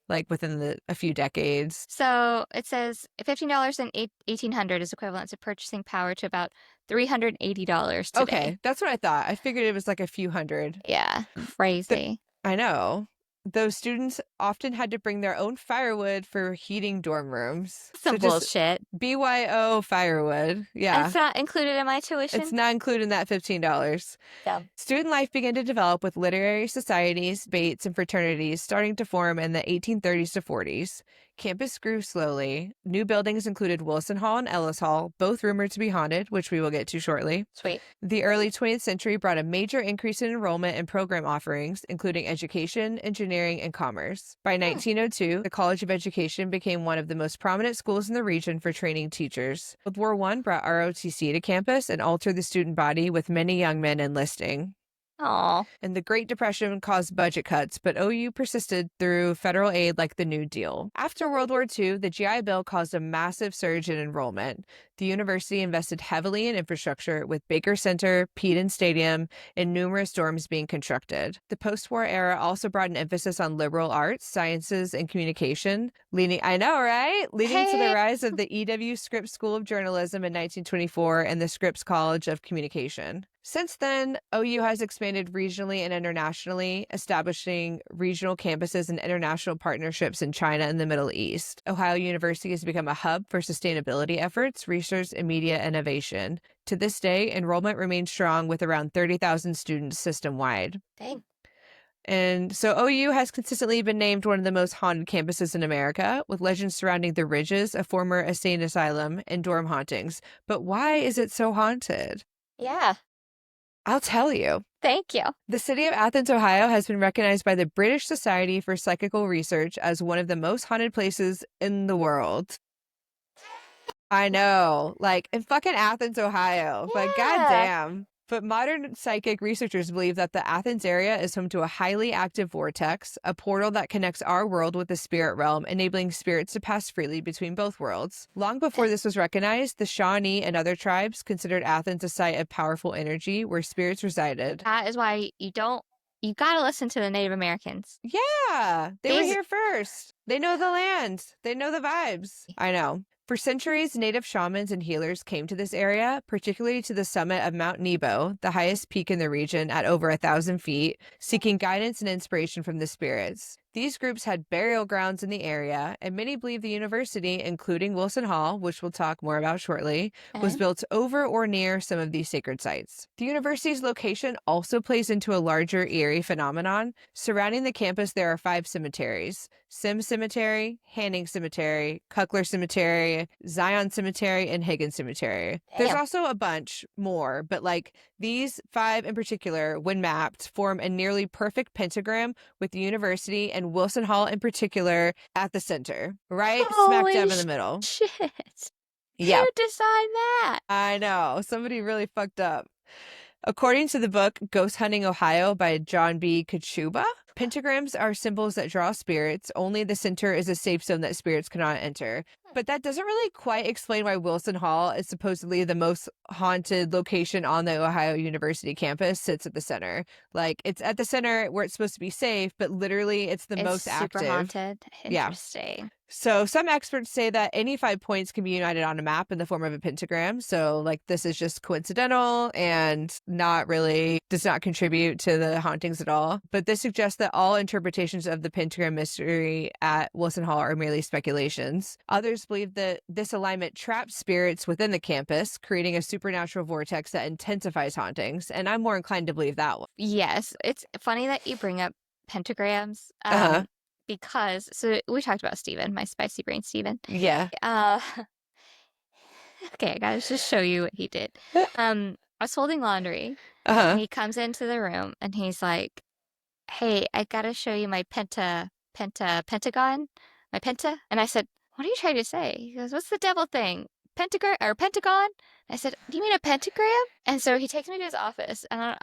like within a few decades. So it says $15 in 1800 is equivalent to purchasing power to about $380 today. Okay, that's what I thought. I figured it was like a few hundred. Yeah, The, crazy. I know. Those students often had to bring their own firewood for heating dorm rooms. So Some just bullshit. BYO firewood. And Yeah. it's not included in my It's tuition? not included in that $15. Dumb. Student life began to develop with literary societies, debates, and fraternities starting to form in the 1830s to 40s. Campus grew slowly. New buildings included Wilson Hall and Ellis Hall, both rumored to be haunted, which we will get to shortly. Sweet. The early 20th century brought a major increase in enrollment and program offerings, including education, engineering, and commerce. By 1902, the College of Education became one of the most prominent schools in the region for training teachers. World War I brought ROTC to campus and altered the student body, with many young men enlisting. Aw. And the Great Depression caused budget cuts, but OU persisted through federal aid like the New Deal. After World War II, the GI Bill caused a massive surge in enrollment. The university invested heavily in infrastructure, with Baker Center, Peden Stadium, and numerous dorms being constructed. The post-war era also brought an emphasis on liberal arts, sciences, and communication, leading to the rise of the E.W. Scripps School of Journalism in 1924 and the Scripps College of Communication. Since then, OU has expanded regionally and internationally, establishing regional campuses and international partnerships in China and the Middle East. Ohio University has become a hub for sustainability efforts, research, and media innovation. To this day, enrollment remains strong with around 30,000 students system-wide. Dang. And so OU has consistently been named one of the most haunted campuses in America, with legends surrounding the Ridges, a former insane asylum, and dorm hauntings. But why is it so haunted? Yeah. I'll tell you. Thank you. The city of Athens, Ohio has been recognized by the British Society for Psychical Research as one of the most haunted places in the world. I know, like in fucking Athens, Ohio, but Yeah. goddamn. But modern psychic researchers believe that the Athens area is home to a highly active vortex, a portal that connects our world with the spirit realm, enabling spirits to pass freely between both worlds. Long before this was recognized, the Shawnee and other tribes considered Athens a site of powerful energy where spirits resided. That is why you gotta listen to the Native Americans. Yeah, they were These- here first. They know the land. They know the vibes. I know. For centuries, native shamans and healers came to this area, particularly to the summit of Mount Nebo, the highest peak in the region at over 1,000 feet, seeking guidance and inspiration from the spirits. These groups had burial grounds in the area, and many believe the university, including Wilson Hall, which we'll talk more about shortly, was built over or near some of these sacred sites. The university's location also plays into a larger eerie phenomenon. Surrounding the campus, there are 5 cemeteries: Sim Cemetery, Hanning Cemetery, Cuckler Cemetery, Zion Cemetery, and Higgins Cemetery. There's also a bunch more, but like these 5 in particular, when mapped, form a nearly perfect pentagram, with the university and Wilson Hall in particular at the center, right smack dab in the middle. Shit. Yeah. Who designed that? I know. Somebody really fucked up. According to the book Ghost Hunting Ohio by John B. Kachuba, pentagrams are symbols that draw spirits. Only the center is a safe zone that spirits cannot enter. But that doesn't really quite explain why Wilson Hall is supposedly the most haunted location on the Ohio University campus sits at the center. Like, it's at the center where it's supposed to be safe, but literally it's the most active. Super haunted. Yeah. Interesting. So some experts say that any 5 points can be united on a map in the form of a pentagram. So like this is just coincidental and does not contribute to the hauntings at all. But this suggests that all interpretations of the pentagram mystery at Wilson Hall are merely speculations. Others believe that this alignment traps spirits within the campus, creating a supernatural vortex that intensifies hauntings. And I'm more inclined to believe that one. Yes. It's funny that you bring up pentagrams. Because, so we talked about Steven, my spicy brain Steven. Yeah. Okay, I gotta just show you what he did. I was folding laundry, and Uh-huh. he comes into the room, and he's like, "Hey, I gotta show you my pentagon, my penta." And I said, "What are you trying to say?" He goes, "What's the devil thing? Pentagram or pentagon?" I said, "Do you mean a pentagram?" And so he takes me to his office, and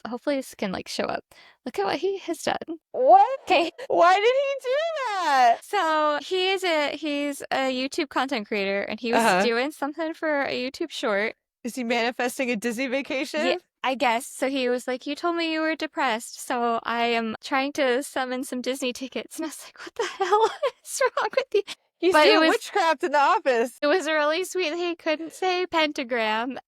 hopefully this can like show up. Look at what he has done. What? Okay, Why did he do that? so he's a YouTube content creator, and he was Uh-huh. doing something for a YouTube short. Is he manifesting a Disney Yeah, vacation? I guess. So he was like, "You told me you were depressed, so I am trying to summon some Disney tickets." And I was like, "What the hell is wrong with you?" He's But doing witchcraft in the office. it was really sweet that he couldn't say pentagram.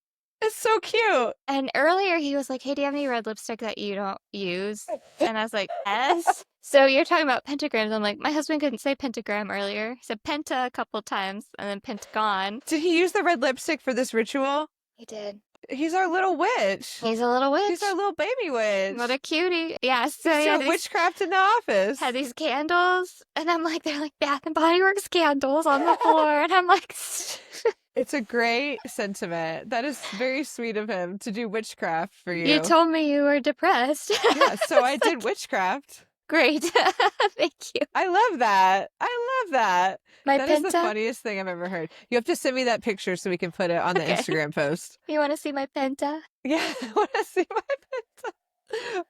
It's so cute. And earlier he was like, "Hey, do you have any red lipstick that you don't use?" And I was like, "Yes." So you're talking about pentagrams. I'm like, my husband couldn't say pentagram earlier. He said penta a couple times and then pentagon. Did he use the red lipstick for this ritual? He did. He's our little witch. He's a little He's witch. our little baby witch. What a cutie. Yeah, so He's doing witchcraft in the office. had these candles, and I'm like, they're like Bath and Body Works candles on the floor, and I'm like, It's a great sentiment. That is very sweet of him to do witchcraft for you. "You told me you were depressed." Yeah, so I did witchcraft. Great. Thank you. I love that. I love that. My That is the penta. funniest thing I've ever heard. You have to send me that picture so we can put it on the Okay. Instagram post. You want to see my penta? Yeah, I want to see my pizza.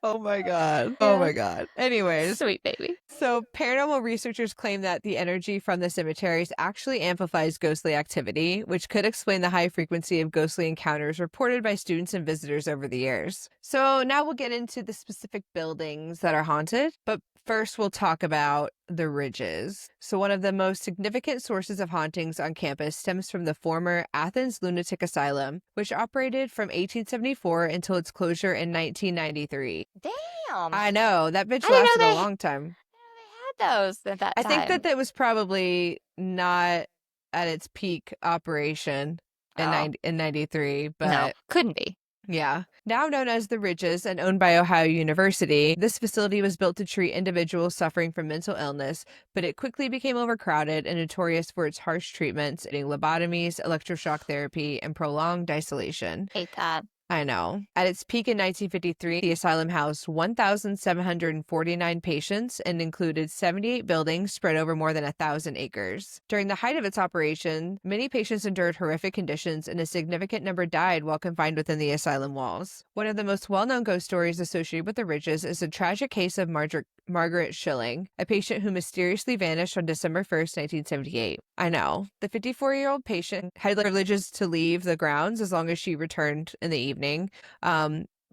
Oh my God. Oh my God. Anyways, Sweet baby. so paranormal researchers claim that the energy from the cemeteries actually amplifies ghostly activity, which could explain the high frequency of ghostly encounters reported by students and visitors over the years. So now we'll get into the specific buildings that are haunted, but first we'll talk about the Ridges. So one of the most significant sources of hauntings on campus stems from the former Athens Lunatic Asylum, which operated from 1874 until its closure in 1993. Damn. I know, that bitch I didn't know lasted a they- long time. They had those at that I time. think that was probably not at its peak operation in Oh. in 93, but No, couldn't be. yeah. Now known as the Ridges and owned by Ohio University, this facility was built to treat individuals suffering from mental illness, but it quickly became overcrowded and notorious for its harsh treatments, including lobotomies, electroshock therapy, and prolonged isolation. Hate that. I know. At its peak in 1953, the asylum housed 1,749 patients and included 78 buildings spread over more than 1,000 acres. During the height of its operation, many patients endured horrific conditions and a significant number died while confined within the asylum walls. One of the most well-known ghost stories associated with the Ridges is the tragic case of Margaret Schilling, a patient who mysteriously vanished on December 1st, 1978. I know. The 54-year-old patient had privileges to leave the grounds as long as she returned in the evening,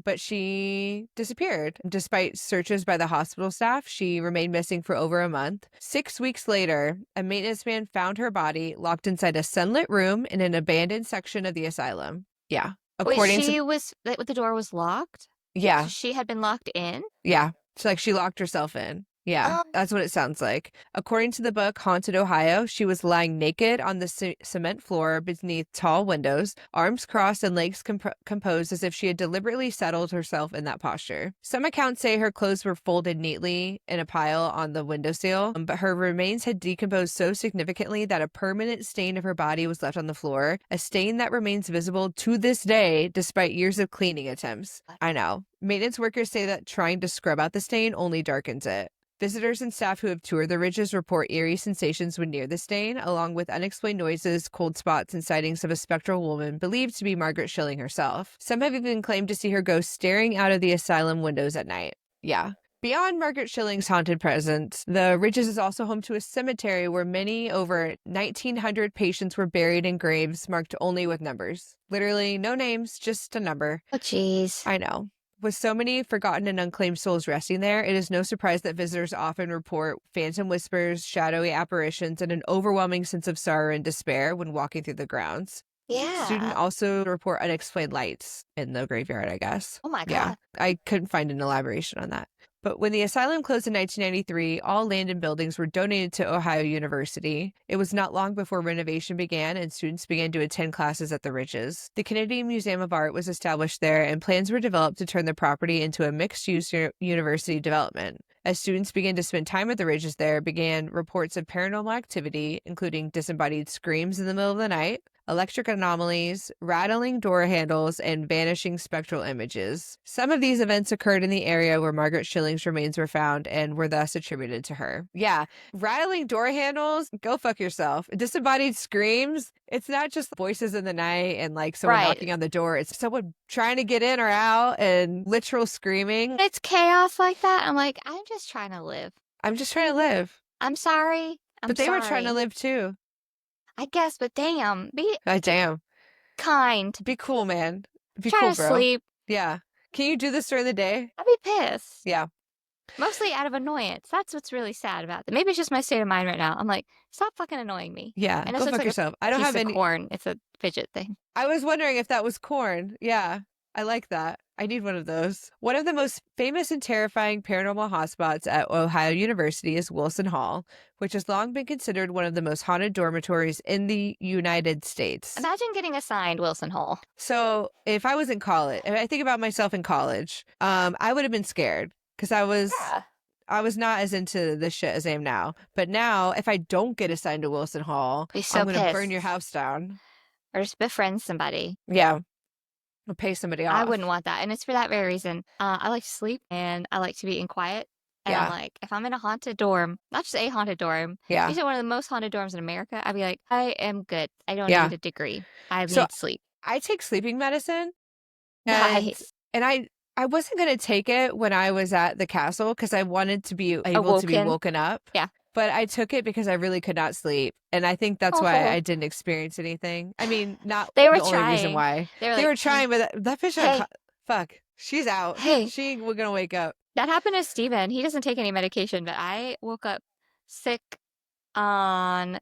but she disappeared. Despite searches by the hospital staff, she remained missing for over a month. 6 weeks later, a maintenance man found her body locked inside a sunlit room in an abandoned section of the asylum. Yeah. Wait, the door was locked? Yeah. She had been locked in? Yeah. She locked herself in. Yeah, that's what it sounds like. According to the book Haunted Ohio, she was lying naked on the cement floor beneath tall windows, arms crossed and legs composed as if she had deliberately settled herself in that posture. Some accounts say her clothes were folded neatly in a pile on the windowsill, but her remains had decomposed so significantly that a permanent stain of her body was left on the floor, a stain that remains visible to this day despite years of cleaning attempts. I know. Maintenance workers say that trying to scrub out the stain only darkens it. Visitors and staff who have toured the Ridges report eerie sensations when near the stain, along with unexplained noises, cold spots, and sightings of a spectral woman believed to be Margaret Schilling herself. Some have even claimed to see her ghost staring out of the asylum windows at night. Yeah. Beyond Margaret Schilling's haunted presence, the Ridges is also home to a cemetery where many over 1,900 patients were buried in graves marked only with numbers. Literally no names, just a number. Oh, jeez. I know. With so many forgotten and unclaimed souls resting there, it is no surprise that visitors often report phantom whispers, shadowy apparitions, and an overwhelming sense of sorrow and despair when walking through the grounds. Yeah. Students also report unexplained lights in the graveyard, I guess. Oh my God. Yeah, I couldn't find an elaboration on that. But when the asylum closed in 1993, all land and buildings were donated to Ohio University. It was not long before renovation began and students began to attend classes at the Ridges. The Canadian Museum of Art was established there, and plans were developed to turn the property into a mixed-use university development. As students began to spend time at the Ridges there, began reports of paranormal activity, including disembodied screams in the middle of the night, electric anomalies, rattling door handles, and vanishing spectral images. Some of these events occurred in the area where Margaret Schilling's remains were found and were thus attributed to her. Yeah, rattling door handles, go fuck yourself. Disembodied screams, it's not just voices in the night and like someone Right. knocking on the door, it's someone trying to get in or out and literal screaming. It's chaos like that. I'm like, I'm just trying to live. I'm just trying to live. I'm sorry. But they were trying to live too. I guess, but damn, be God damn. kind. Be cool, man. Be Try cool, to bro. sleep. Yeah. Can you do this during the day? I'd be pissed. Yeah. Mostly out of annoyance. That's what's really sad about it. Maybe it's just my state of mind right now. I'm like, stop fucking annoying me. Yeah. And Go this looks fuck like yourself. I a don't piece have of any corn. It's a fidget thing. I was wondering if that was corn. Yeah. I like that. I need one of those. One of the most famous and terrifying paranormal hotspots at Ohio University is Wilson Hall, which has long been considered one of the most haunted dormitories in the United States. Imagine getting assigned Wilson Hall. So if I was in college, if I think about myself in college, I would have been scared because I was not as into this shit as I am now. But now, if I don't get assigned to Wilson Hall, Be so I'm going to burn pissed. your house down. Or just befriend somebody. Yeah. Or pay somebody off. I wouldn't want that. And it's for that very reason. I like to sleep and I like to be in quiet. And I'm like, if I'm in a haunted dorm, not just a haunted dorm, Yeah. these are one of the most haunted dorms in America, I'd be like, I am good. I don't Yeah. need a degree. I So need sleep. I take sleeping medicine. Nice. And I wasn't going to take it when I was at the castle because I wanted to be able to be Awoken. woken up. Yeah. But I took it because I really could not sleep. And I think that's why I didn't experience anything. I mean, not They were the only reason trying. why. They were They like, were trying, but that fish, hey. fuck, she's out. Hey. She was going to wake up. That happened to Steven. He doesn't take any medication, but I woke up sick on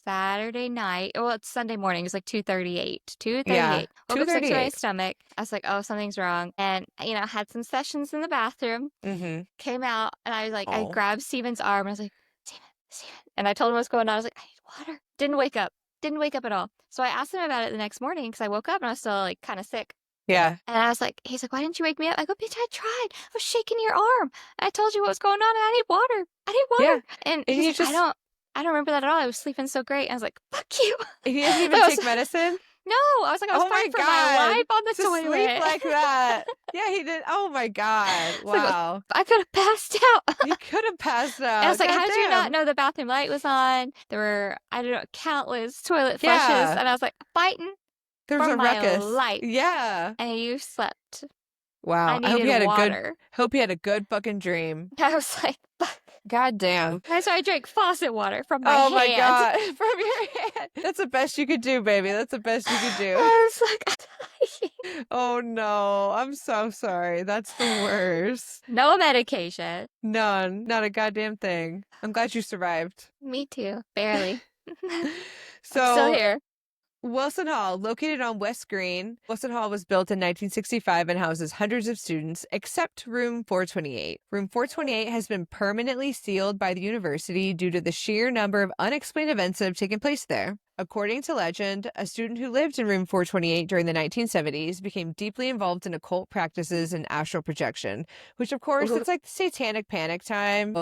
Saturday night. Well, it's Sunday morning. It was like 2:38. 2:38. Yeah, Woke up sick to my 2:38. stomach. I was like, oh, something's wrong. And, I had some sessions in the bathroom. Mm-hmm. Came out, and I was like, I Oh. grabbed Steven's arm, and I was like, Steven. And I told him what's going on. I was like, I need water. Didn't wake up. Didn't wake up at all. So I asked him about it the next morning because I woke up and I was still like kind of sick. Yeah. And I was like, he's like, why didn't you wake me up? I go, bitch, I tried. I was shaking your arm. I told you what was going on, and I need water. I need water. Yeah. And And he's you like, just- I don't remember that at all. I was sleeping so great. I was like, fuck you. And he doesn't even I was- take medicine? No, I was like, I was Oh my fighting for my God. life on the To toilet. sleep like that. Yeah, he did. Oh my God. like, Wow. I could have passed out. You could have passed out. And I was like, how did you Goddamn. not know the bathroom light was on? There were, I don't know, countless toilet Yeah. flushes. And I was like, fighting. There was for a my ruckus. life. Yeah. And you slept. Wow. I I hope needed you had water. hope you had a good fucking dream. I was like, fuck. God damn. So I drank faucet water from my Oh hand. my God. From your hand. That's the best you could do, baby. That's the best you could do. I was like, I'm dying. Oh no. I'm so sorry. That's the worst. No medication. None. Not a goddamn thing. I'm glad you survived. Me too. Barely. So I'm still here. Wilson Hall, located on West Green. Wilson Hall was built in 1965 and houses hundreds of students, except room 428. Room 428 has been permanently sealed by the university due to the sheer number of unexplained events that have taken place there. According to legend, a student who lived in room 428 during the 1970s became deeply involved in occult practices and astral projection, which of course, it's like satanic panic time.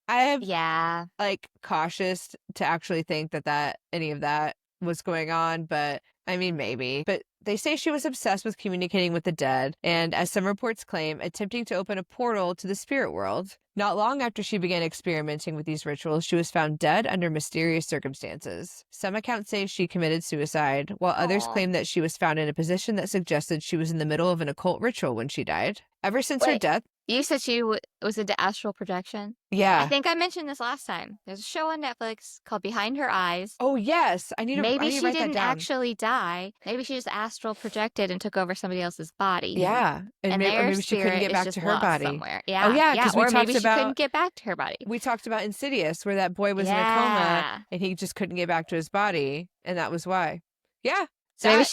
I am Yeah. like cautious to actually think that any of that was going on, but I mean, maybe. But they say she was obsessed with communicating with the dead, and as some reports claim, attempting to open a portal to the spirit world. Not long after she began experimenting with these rituals, she was found dead under mysterious circumstances. Some accounts say she committed suicide, while others Aw. claim that she was found in a position that suggested she was in the middle of an occult ritual when she died. Ever since her Wait. death, You said she was into astral projection. I yeah. think I mentioned this last time. There's a show on Netflix called Behind Her Eyes. Oh yes, I need to Maybe she write that didn't down. actually die. Maybe she just astral projected and took over somebody else's body. Yeah, and And maybe, or their maybe she couldn't spirit get is back just to her lost body. somewhere. Yeah. yeah, 'cause we or talked maybe she about- couldn't get back to her body. We talked about Insidious, where that boy was in a Yeah. coma and he just couldn't get back to his body, and that was why. Yeah, So maybe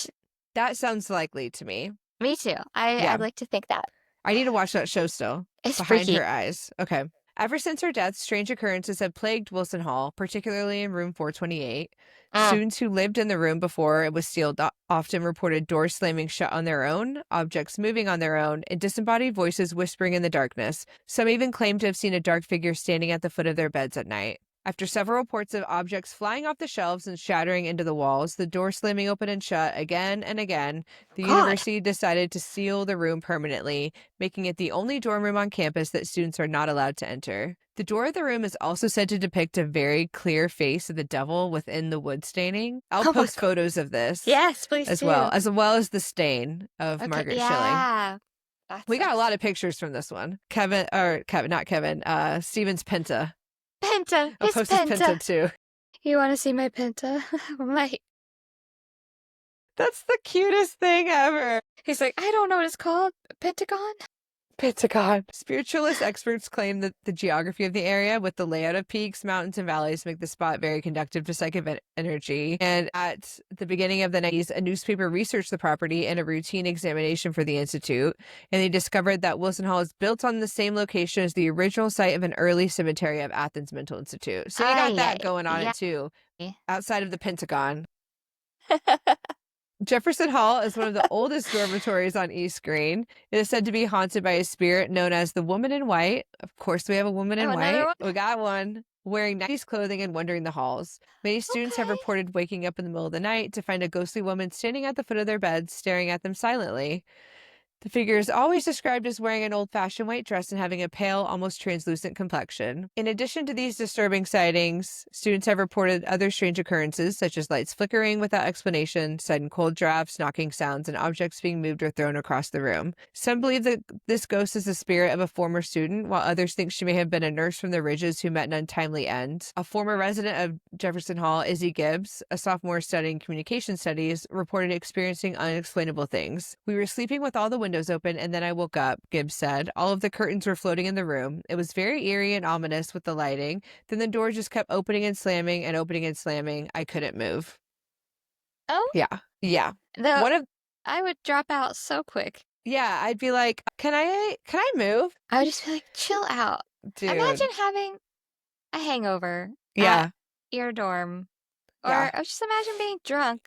that sounds likely to me. me too. Yeah. I'd like to think that. I need to watch that show still. It's Behind freaky. Her Eyes. Okay. Ever since her death, strange occurrences have plagued Wilson Hall, particularly in room 428. Students who lived in the room before it was sealed often reported doors slamming shut on their own, objects moving on their own, and disembodied voices whispering in the darkness. Some even claimed to have seen a dark figure standing at the foot of their beds at night. After several reports of objects flying off the shelves and shattering into the walls, the door slamming open and shut again and again, the God. university decided to seal the room permanently, making it the only dorm room on campus that students are not allowed to enter. The door of the room is also said to depict a very clear face of the devil within the wood staining. I'll Oh my post God. photos of this Yes, please as do. well, as the stain of Okay, Margaret Schilling. yeah. That We got a sucks. lot of pictures from this one. Not Kevin, Steven's Penta. Penta. I'll His post his Penta. Penta too. You want to see my Penta? My. That's the cutest thing ever. He's like, I don't know what it's called. Pentagon? Pentagon. Spiritualist experts claim that the geography of the area, with the layout of peaks, mountains, and valleys, make the spot very conductive to psychic energy. And at the beginning of the 90s, a newspaper researched the property in a routine examination for the institute, and they discovered that Wilson Hall is built on the same location as the original site of an early cemetery of Athens Mental Institute. So you got that going on Yeah. it too, outside of the Pentagon. Jefferson Hall is one of the oldest dormitories on East Green. It is said to be haunted by a spirit known as the Woman in White. Of course, we have a woman in another white. one? We got one wearing 90s clothing and wandering the halls. Many students have Okay. reported waking up in the middle of the night to find a ghostly woman standing at the foot of their beds, staring at them silently. The figure is always described as wearing an old-fashioned white dress and having a pale, almost translucent complexion. In addition to these disturbing sightings, students have reported other strange occurrences, such as lights flickering without explanation, sudden cold drafts, knocking sounds, and objects being moved or thrown across the room. Some believe that this ghost is the spirit of a former student, while others think she may have been a nurse from the Ridges who met an untimely end. A former resident of Jefferson Hall, Izzy Gibbs, a sophomore studying communication studies, reported experiencing unexplainable things. We were sleeping with all the windows open, and then I woke up, Gibbs said. All of the curtains were floating in the room. It was very eerie and ominous with the lighting. Then the door just kept opening and slamming and opening and slamming. I couldn't move. Oh? Yeah. Yeah. No, I would drop out so quick. Yeah, I'd be like, can I move? I would just be like, chill out. Dude. Imagine having a hangover Yeah. at your dorm. Or Yeah. just imagine being drunk,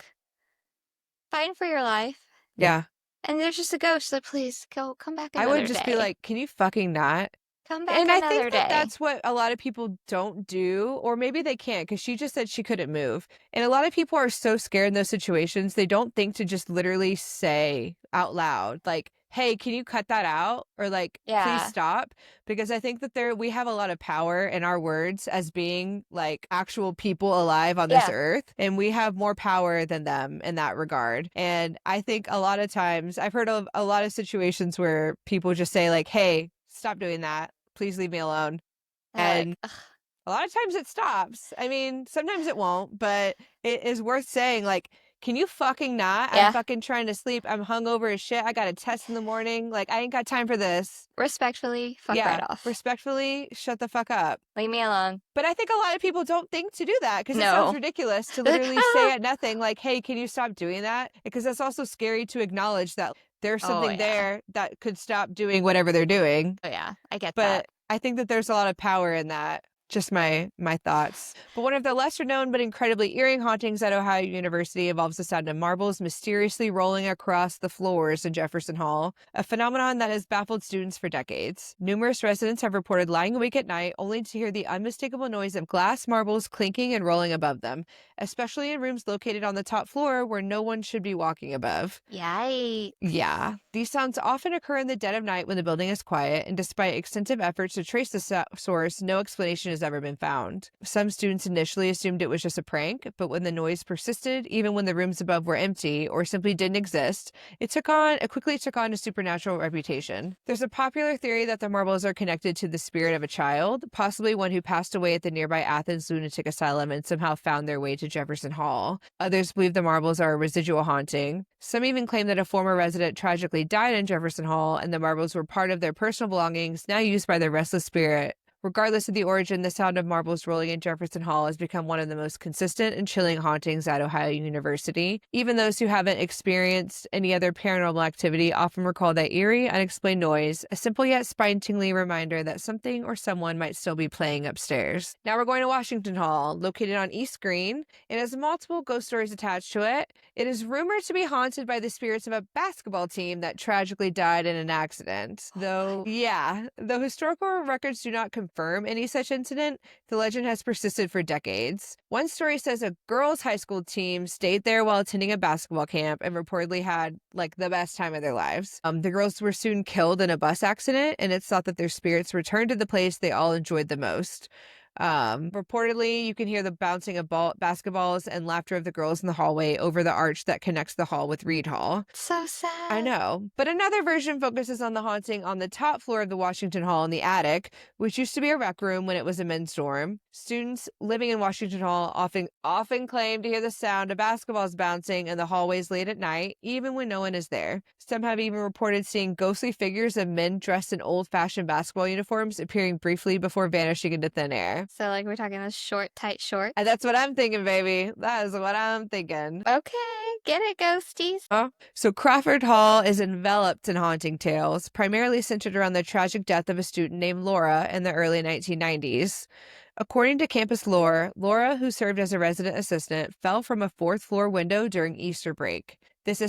fighting for your life. Yeah. And there's just a ghost like, please come back I another would just day. be like, can you fucking not? Come back And I another think that day. that's what a lot of people don't do, or maybe they can't, because she just said she couldn't move. And a lot of people are so scared in those situations, they don't think to just literally say out loud, like, hey, can you cut that out? Or like, Yeah. please stop. Because I think that we have a lot of power in our words as being like actual people alive on this Yeah. earth. And we have more power than them in that regard. And I think a lot of times I've heard of a lot of situations where people just say like, hey, stop doing that. Please leave me alone. And Like, a lot of times it stops. I mean, sometimes it won't, but it is worth saying, like, can you fucking not? Yeah. I'm fucking trying to sleep. I'm hungover as shit. I got a test in the morning. Like, I ain't got time for this. respectfully, fuck Yeah, right off. respectfully, shut the fuck up. Leave me alone. But I think a lot of people don't think to do that because it No. sounds ridiculous to literally say at nothing like, hey, can you stop doing that? Because that's also scary to acknowledge that there's something there that could stop doing whatever they're doing. Oh, yeah. I get But that. I think that there's a lot of power in that. Just my thoughts. But one of the lesser known but incredibly eerie hauntings at Ohio University involves the sound of marbles mysteriously rolling across the floors in Jefferson Hall, a phenomenon that has baffled students for decades. Numerous residents have reported lying awake at night only to hear the unmistakable noise of glass marbles clinking and rolling above them, especially in rooms located on the top floor where no one should be walking above. Yikes. Yeah. These sounds often occur in the dead of night when the building is quiet, and despite extensive efforts to trace the source, no explanation has ever been found. Some students initially assumed it was just a prank, but when the noise persisted, even when the rooms above were empty or simply didn't exist, it quickly took on a supernatural reputation. There's a popular theory that the marbles are connected to the spirit of a child, possibly one who passed away at the nearby Athens lunatic asylum and somehow found their way to Jefferson Hall. Others believe the marbles are a residual haunting. Some even claim that a former resident tragically died in Jefferson Hall and the marbles were part of their personal belongings, now used by the restless spirit. Regardless of the origin, the sound of marbles rolling in Jefferson Hall has become one of the most consistent and chilling hauntings at Ohio University. Even those who haven't experienced any other paranormal activity often recall that eerie, unexplained noise, a simple yet spine-tingling reminder that something or someone might still be playing upstairs. Now we're going to Washington Hall, located on East Green. It has multiple ghost stories attached to it. It is rumored to be haunted by the spirits of a basketball team that tragically died in an accident. Though historical records do not confirm confirm any such incident, the legend has persisted for decades. One story says a girls' high school team stayed there while attending a basketball camp and reportedly had like the best time of their lives. The girls were soon killed in a bus accident, and it's thought that their spirits returned to the place they all enjoyed the most. Reportedly, you can hear the bouncing of basketballs and laughter of the girls in the hallway over the arch that connects the hall with Reed Hall. So sad. I know. But another version focuses on the haunting on the top floor of the Washington Hall in the attic, which used to be a rec room when it was a men's dorm. Students living in Washington Hall often claim to hear the sound of basketballs bouncing in the hallways late at night, even when no one is there. Some have even reported seeing ghostly figures of men dressed in old-fashioned basketball uniforms appearing briefly before vanishing into thin air. So, like, we're talking those short, tight shorts? And that's what I'm thinking, baby. That is what I'm thinking. Okay, get it, ghosties. So Crawford Hall is enveloped in haunting tales, primarily centered around the tragic death of a student named Laura in the early 1990s. According to campus lore, Laura, who served as a resident assistant, fell from a fourth-floor window during Easter break. This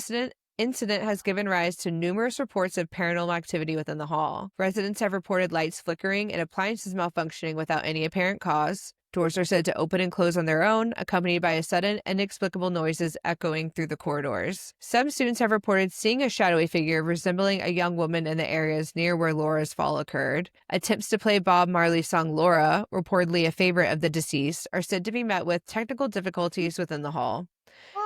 incident has given rise to numerous reports of paranormal activity within the hall. Residents have reported lights flickering and appliances malfunctioning without any apparent cause. Doors are said to open and close on their own, accompanied by a sudden, inexplicable noises echoing through the corridors. Some students have reported seeing a shadowy figure resembling a young woman in the areas near where Laura's fall occurred. Attempts to play Bob Marley's song Laura, reportedly a favorite of the deceased, are said to be met with technical difficulties within the hall.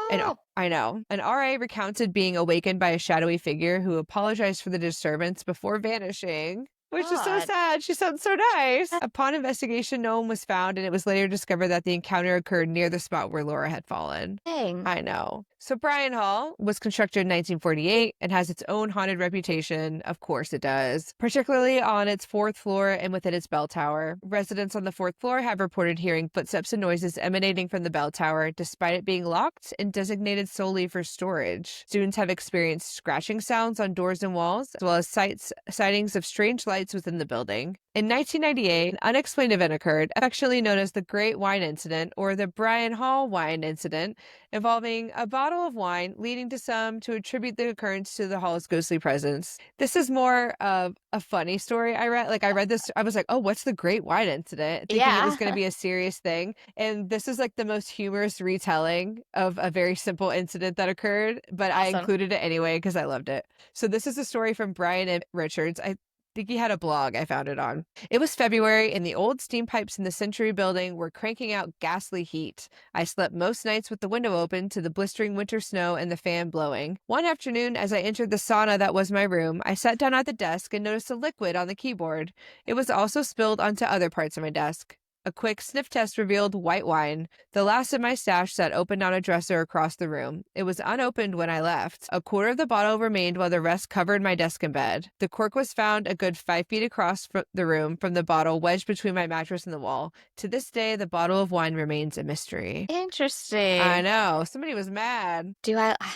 And I know. An RA recounted being awakened by a shadowy figure who apologized for the disturbance before vanishing. Which is so sad. She sounds so nice. Upon investigation, no one was found, and it was later discovered that the encounter occurred near the spot where Laura had fallen. Dang. I know. So Bryan Hall was constructed in 1948 and has its own haunted reputation. Of course it does. Particularly on its fourth floor and within its bell tower. Residents on the fourth floor have reported hearing footsteps and noises emanating from the bell tower, despite it being locked and designated solely for storage. Students have experienced scratching sounds on doors and walls, as well as sightings of strange lights within the building. In 1998, an unexplained event occurred, affectionately known as the Great Wine Incident, or the Bryan Hall Wine Incident, involving a bottle of wine, leading to some to attribute the occurrence to the hall's ghostly presence. This is more of a funny story I read. Like, I read this, I was like, oh, what's the Great Wine Incident? Thinking it was going to be a serious thing. And this is like the most humorous retelling of a very simple incident that occurred, but Awesome. I included it anyway because I loved it. So this is a story from Brian and Richards. I think he had a blog I found it on. It was February, and the old steam pipes in the Century building were cranking out ghastly heat. I slept most nights with the window open to the blistering winter snow and the fan blowing. One afternoon, as I entered the sauna that was my room, I sat down at the desk and noticed a liquid on the keyboard. It was also spilled onto other parts of my desk. A quick sniff test revealed white wine. The last of my stash sat open on a dresser across the room. It was unopened when I left. A quarter of the bottle remained while the rest covered my desk and bed. The cork was found a good 5 feet across the room from the bottle wedged between my mattress and the wall. To this day, the bottle of wine remains a mystery. Interesting. I know. Somebody was mad.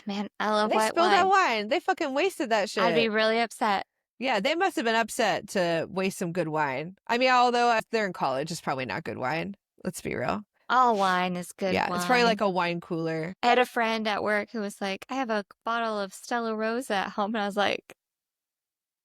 Man, I love They white spilled wine. that wine. They fucking wasted that shit. I'd be really upset. Yeah, they must have been upset to waste some good wine. I mean, although if they're in college, it's probably not good wine. Let's be real. All wine is good Yeah, wine. it's probably like a wine cooler. I had a friend at work who was like, I have a bottle of Stella Rosa at home. And I was like,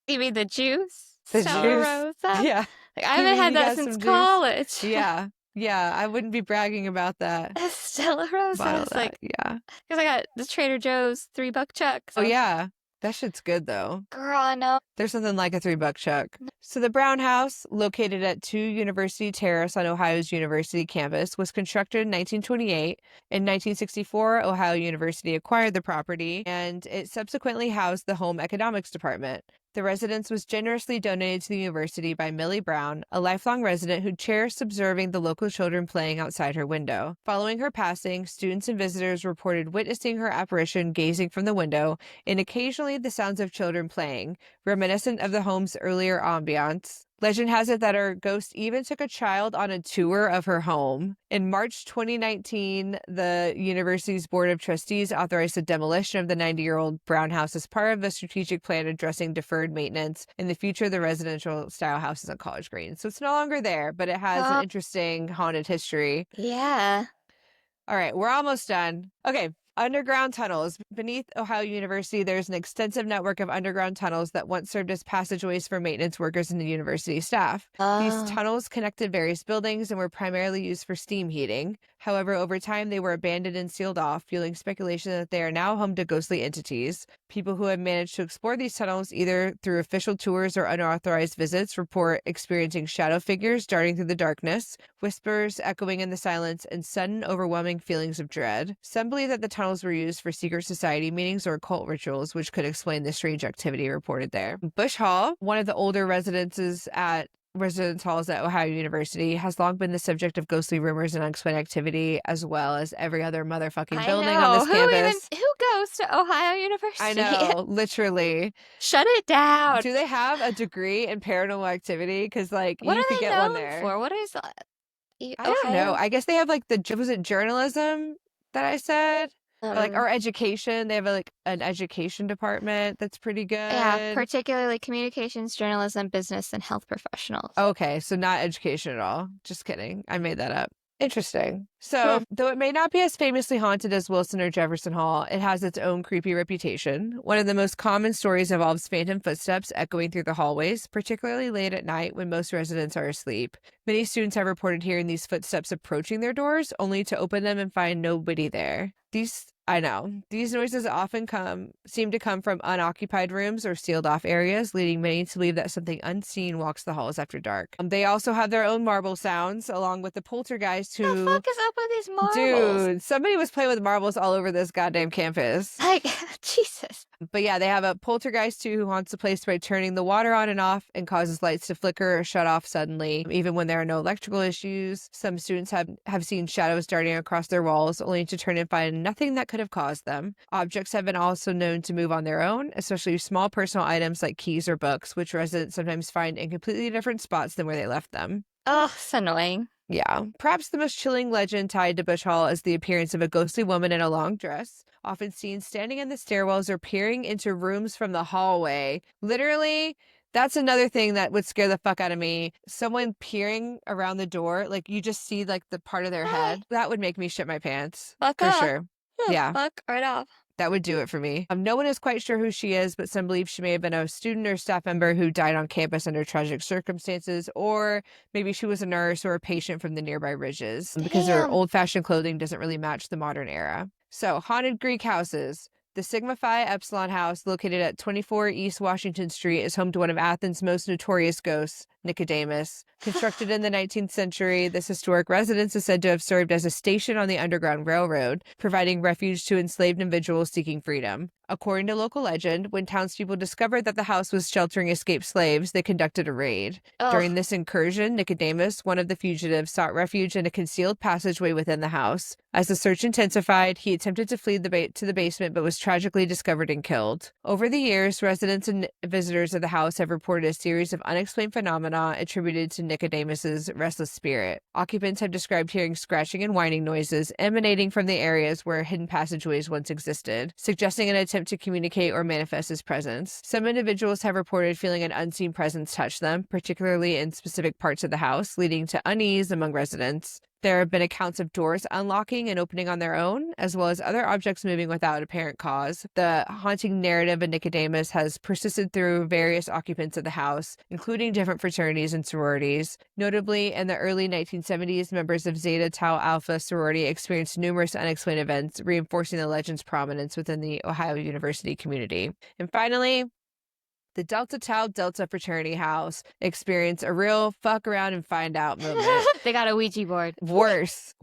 you mean the juice? The Stella juice? Rosa? Yeah. Like, I haven't had that since college. Yeah. Yeah, I wouldn't be bragging about that. Stella Rosa. It's like, yeah. Because I got the Trader Joe's $3 chuck. So. Oh, yeah. That shit's good, though. Girl, I know. There's nothing like a $3 chuck. So the Brown House, located at 2 University Terrace on Ohio's University campus, was constructed in 1928. In 1964, Ohio University acquired the property, and it subsequently housed the Home Economics Department. The residence was generously donated to the university by Millie Brown, a lifelong resident who cherished observing the local children playing outside her window. Following her passing, students and visitors reported witnessing her apparition gazing from the window, and occasionally the sounds of children playing, reminiscent of the home's earlier ambiance. Legend has it that her ghost even took a child on a tour of her home. In March 2019, the university's Board of Trustees authorized the demolition of the 90-year-old Brown House as part of a strategic plan addressing deferred maintenance. In the future, the residential style house is on College Green. So it's no longer there, but it has an interesting haunted history. Yeah. All right, we're almost done. Okay, Underground tunnels. Beneath Ohio University, there's an extensive network of underground tunnels that once served as passageways for maintenance workers and the university staff. These Oh. tunnels connected various buildings and were primarily used for steam heating. However, over time, they were abandoned and sealed off, fueling speculation that they are now home to ghostly entities. People who have managed to explore these tunnels, either through official tours or unauthorized visits, report experiencing shadow figures darting through the darkness, whispers echoing in the silence, and sudden, overwhelming feelings of dread. Some believe that the tunnels were used for secret society meetings or occult rituals, which could explain the strange activity reported there. Bush Hall, one of the older residence halls at Ohio University, has long been the subject of ghostly rumors and unexplained activity, as well as every other motherfucking I building on know. this campus. Who goes to Ohio I University? know, literally. Shut it down. Do they have a degree in paranormal activity? Because, like, What you are could they get one known there. for? What is that? I don't know. Ohio? I guess they have, like, was it journalism that I said? Or Um, education. They have, like, an education department that's pretty yeah, good. particularly communications, journalism, business, and health professionals. Okay, so not education at all. Just kidding. I made that up. Interesting. So, Hmm. though it may not be as famously haunted as Wilson or Jefferson Hall, it has its own creepy reputation. One of the most common stories involves phantom footsteps echoing through the hallways, particularly late at night when most residents are asleep. Many students have reported hearing these footsteps approaching their doors, only to open them and find nobody there. These noises often seem to come from unoccupied rooms or sealed off areas, leading many to believe that something unseen walks the halls after dark. They also have their own marble sounds, along with the poltergeist What the who, fuck is up with these marbles? dude, somebody was playing with marbles all over this goddamn campus. Like, Jesus. But yeah, they have a poltergeist too who haunts the place by turning the water on and off and causes lights to flicker or shut off suddenly, even when there are no electrical issues. Some students have seen shadows darting across their walls, only to turn and find nothing that could have caused them. Objects have been also known to move on their own, especially small personal items like keys or books, which residents sometimes find in completely different spots than where they left them. Oh, it's annoying. Yeah. Perhaps the most chilling legend tied to Bush Hall is the appearance of a ghostly woman in a long dress, often seen standing in the stairwells or peering into rooms from the hallway. Literally, that's another thing that would scare the fuck out of me. Someone peering around the door, like you just see like the part of their head. That would make me shit my pants. Fuck For off. sure. Yeah. Fuck right off. That would do it for me. No one is quite sure who she is, but some believe she may have been a student or staff member who died on campus under tragic circumstances, or maybe she was a nurse or a patient from the nearby ridges, because her Damn. old-fashioned clothing doesn't really match the modern era. So, haunted Greek houses. The Sigma Phi Epsilon House, located at 24 East Washington Street, is home to one of Athens' most notorious ghosts, Nicodemus. Constructed in the 19th century, this historic residence is said to have served as a station on the Underground Railroad, providing refuge to enslaved individuals seeking freedom. According to local legend, when townspeople discovered that the house was sheltering escaped slaves, they conducted a raid. Ugh. During this incursion, Nicodemus, one of the fugitives, sought refuge in a concealed passageway within the house. As the search intensified, he attempted to flee to the basement but was tragically discovered and killed. Over the years, residents and visitors of the house have reported a series of unexplained phenomena attributed to Nicodemus's restless spirit. Occupants have described hearing scratching and whining noises emanating from the areas where hidden passageways once existed, suggesting an attempt to communicate or manifest his presence. Some individuals have reported feeling an unseen presence touch them, particularly in specific parts of the house, leading to unease among residents. There have been accounts of doors unlocking and opening on their own, as well as other objects moving without apparent cause. The haunting narrative of Nicodemus has persisted through various occupants of the house, including different fraternities and sororities. Notably, in the early 1970s, members of Zeta Tau Alpha sorority experienced numerous unexplained events, reinforcing the legend's prominence within the Ohio University community. And finally, the Delta Tau Delta fraternity house experienced a real fuck around and find out moment. They got a Ouija board. Worse.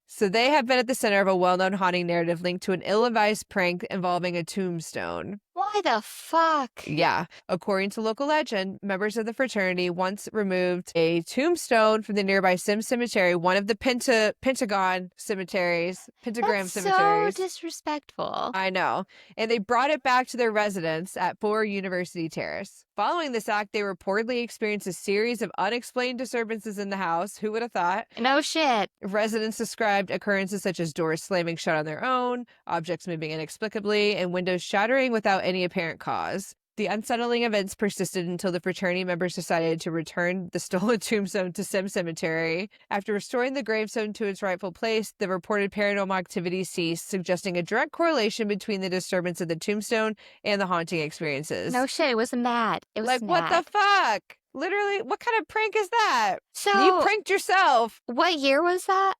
So they have been at the center of a well-known haunting narrative linked to an ill-advised prank involving a tombstone. Why the fuck? Yeah. According to local legend, members of the fraternity once removed a tombstone from the nearby cemetery, one of the pentagram cemeteries. That's so disrespectful. I know. And they brought it back to their residence at 4 University Terrace. Following this act, they reportedly experienced a series of unexplained disturbances in the house. Who would have thought? No shit. Residents described occurrences such as doors slamming shut on their own, objects moving inexplicably, and windows shattering without any apparent cause. The unsettling events persisted until the fraternity members decided to return the stolen tombstone to Sim Cemetery. After restoring the gravestone to its rightful place, the reported paranormal activity ceased, suggesting a direct correlation between the disturbance of the tombstone and the haunting experiences. No shit, it was mad. It was like, mad. what the fuck? Literally, what kind of prank is that? So you pranked yourself. What year was that?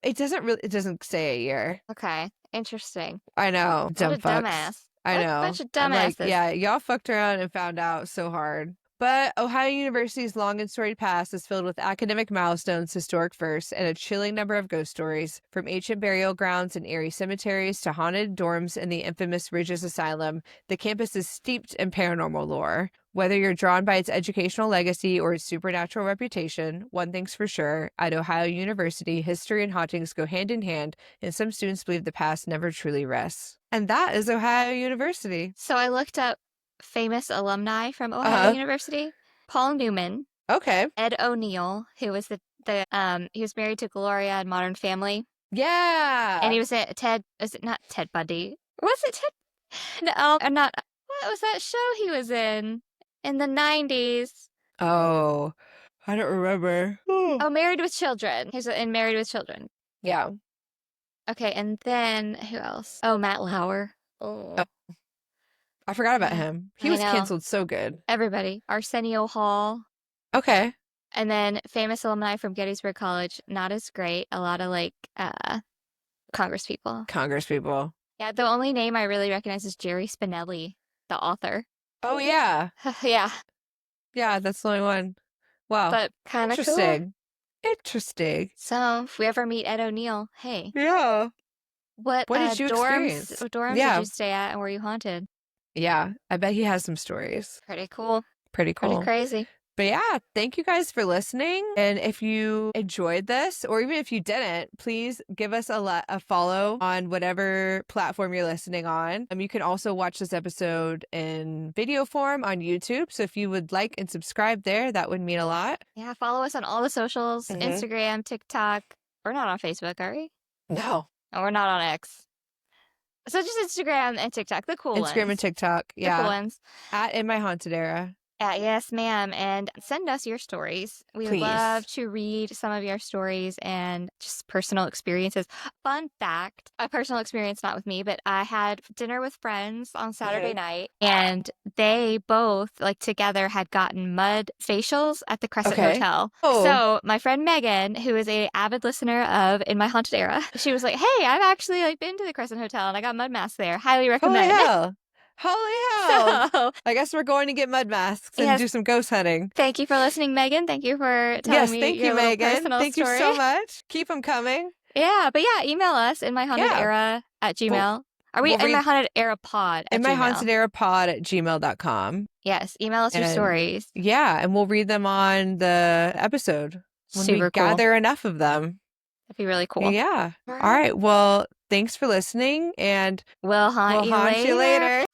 It doesn't say a year. Okay, interesting. I know. What Dumb a fucks. dumbass. I What a know. bunch of I'm like, dumbasses. yeah, y'all fucked around and found out so hard. But Ohio University's long and storied past is filled with academic milestones, historic firsts, and a chilling number of ghost stories. From ancient burial grounds and eerie cemeteries to haunted dorms in the infamous Ridges Asylum, the campus is steeped in paranormal lore. Whether you're drawn by its educational legacy or its supernatural reputation, one thing's for sure, at Ohio University, history and hauntings go hand in hand, and some students believe the past never truly rests. And that is Ohio University. So I looked up famous alumni from Ohio University. Paul Newman. Okay. Ed O'Neill, who was he was married to Gloria in Modern Family. Yeah. And he was at is it not Ted Bundy? Was it Ted? No, not. What was that show he was in the 90s? Oh, I don't remember. Oh, Married with Children. He's in Married with Children. Yeah. Okay, and then who else? Oh, Matt Lauer. Oh. I forgot about him. He was canceled so good. Everybody. Arsenio Hall. Okay. And then famous alumni from Gettysburg College. Not as great. A lot of Congress people. Yeah, the only name I really recognize is Jerry Spinelli, the author. Oh, yeah. Yeah. Yeah, that's the only one. Wow. But kind of interesting. Cool. Interesting. So if we ever meet Ed O'Neill, hey. Yeah. What did you experience? What dorms did you stay at and were you haunted? Yeah, I bet he has some stories. Pretty cool. Pretty cool. Pretty crazy. But yeah, thank you guys for listening. And if you enjoyed this, or even if you didn't, please give us a follow on whatever platform you're listening on. You can also watch this episode in video form on YouTube. So if you would like and subscribe there, that would mean a lot. Yeah, follow us on all the socials, Instagram, TikTok. We're not on Facebook, are we? No. And we're not on X. So just Instagram and TikTok, the cool ones. Instagram and TikTok, yeah. The cool ones. At In My Haunted Era. Yes, ma'am. And send us your stories. We would love to read some of your stories and just personal experiences. Fun fact, a personal experience, not with me, but I had dinner with friends on Saturday night, and they both, together, had gotten mud facials at the Crescent Hotel. Oh. So my friend Megan, who is an avid listener of In My Haunted Era, she was like, hey, I've actually been to the Crescent Hotel, and I got mud masks there. Highly recommend. Holy hell. So, I guess we're going to get mud masks and do some ghost hunting. Thank you for listening, Megan. Thank you for telling me your Megan. Personal Thank story. You so much. Keep them coming. Yeah, but email us in myhauntedera at Gmail. Are we in my haunted era pod at in my haunted era pod at gmail.com? Yes, email us your stories. Yeah, and we'll read them on the episode when we gather enough of them. That'd be really cool. Yeah. All right. Well, thanks for listening, and we'll haunt you later.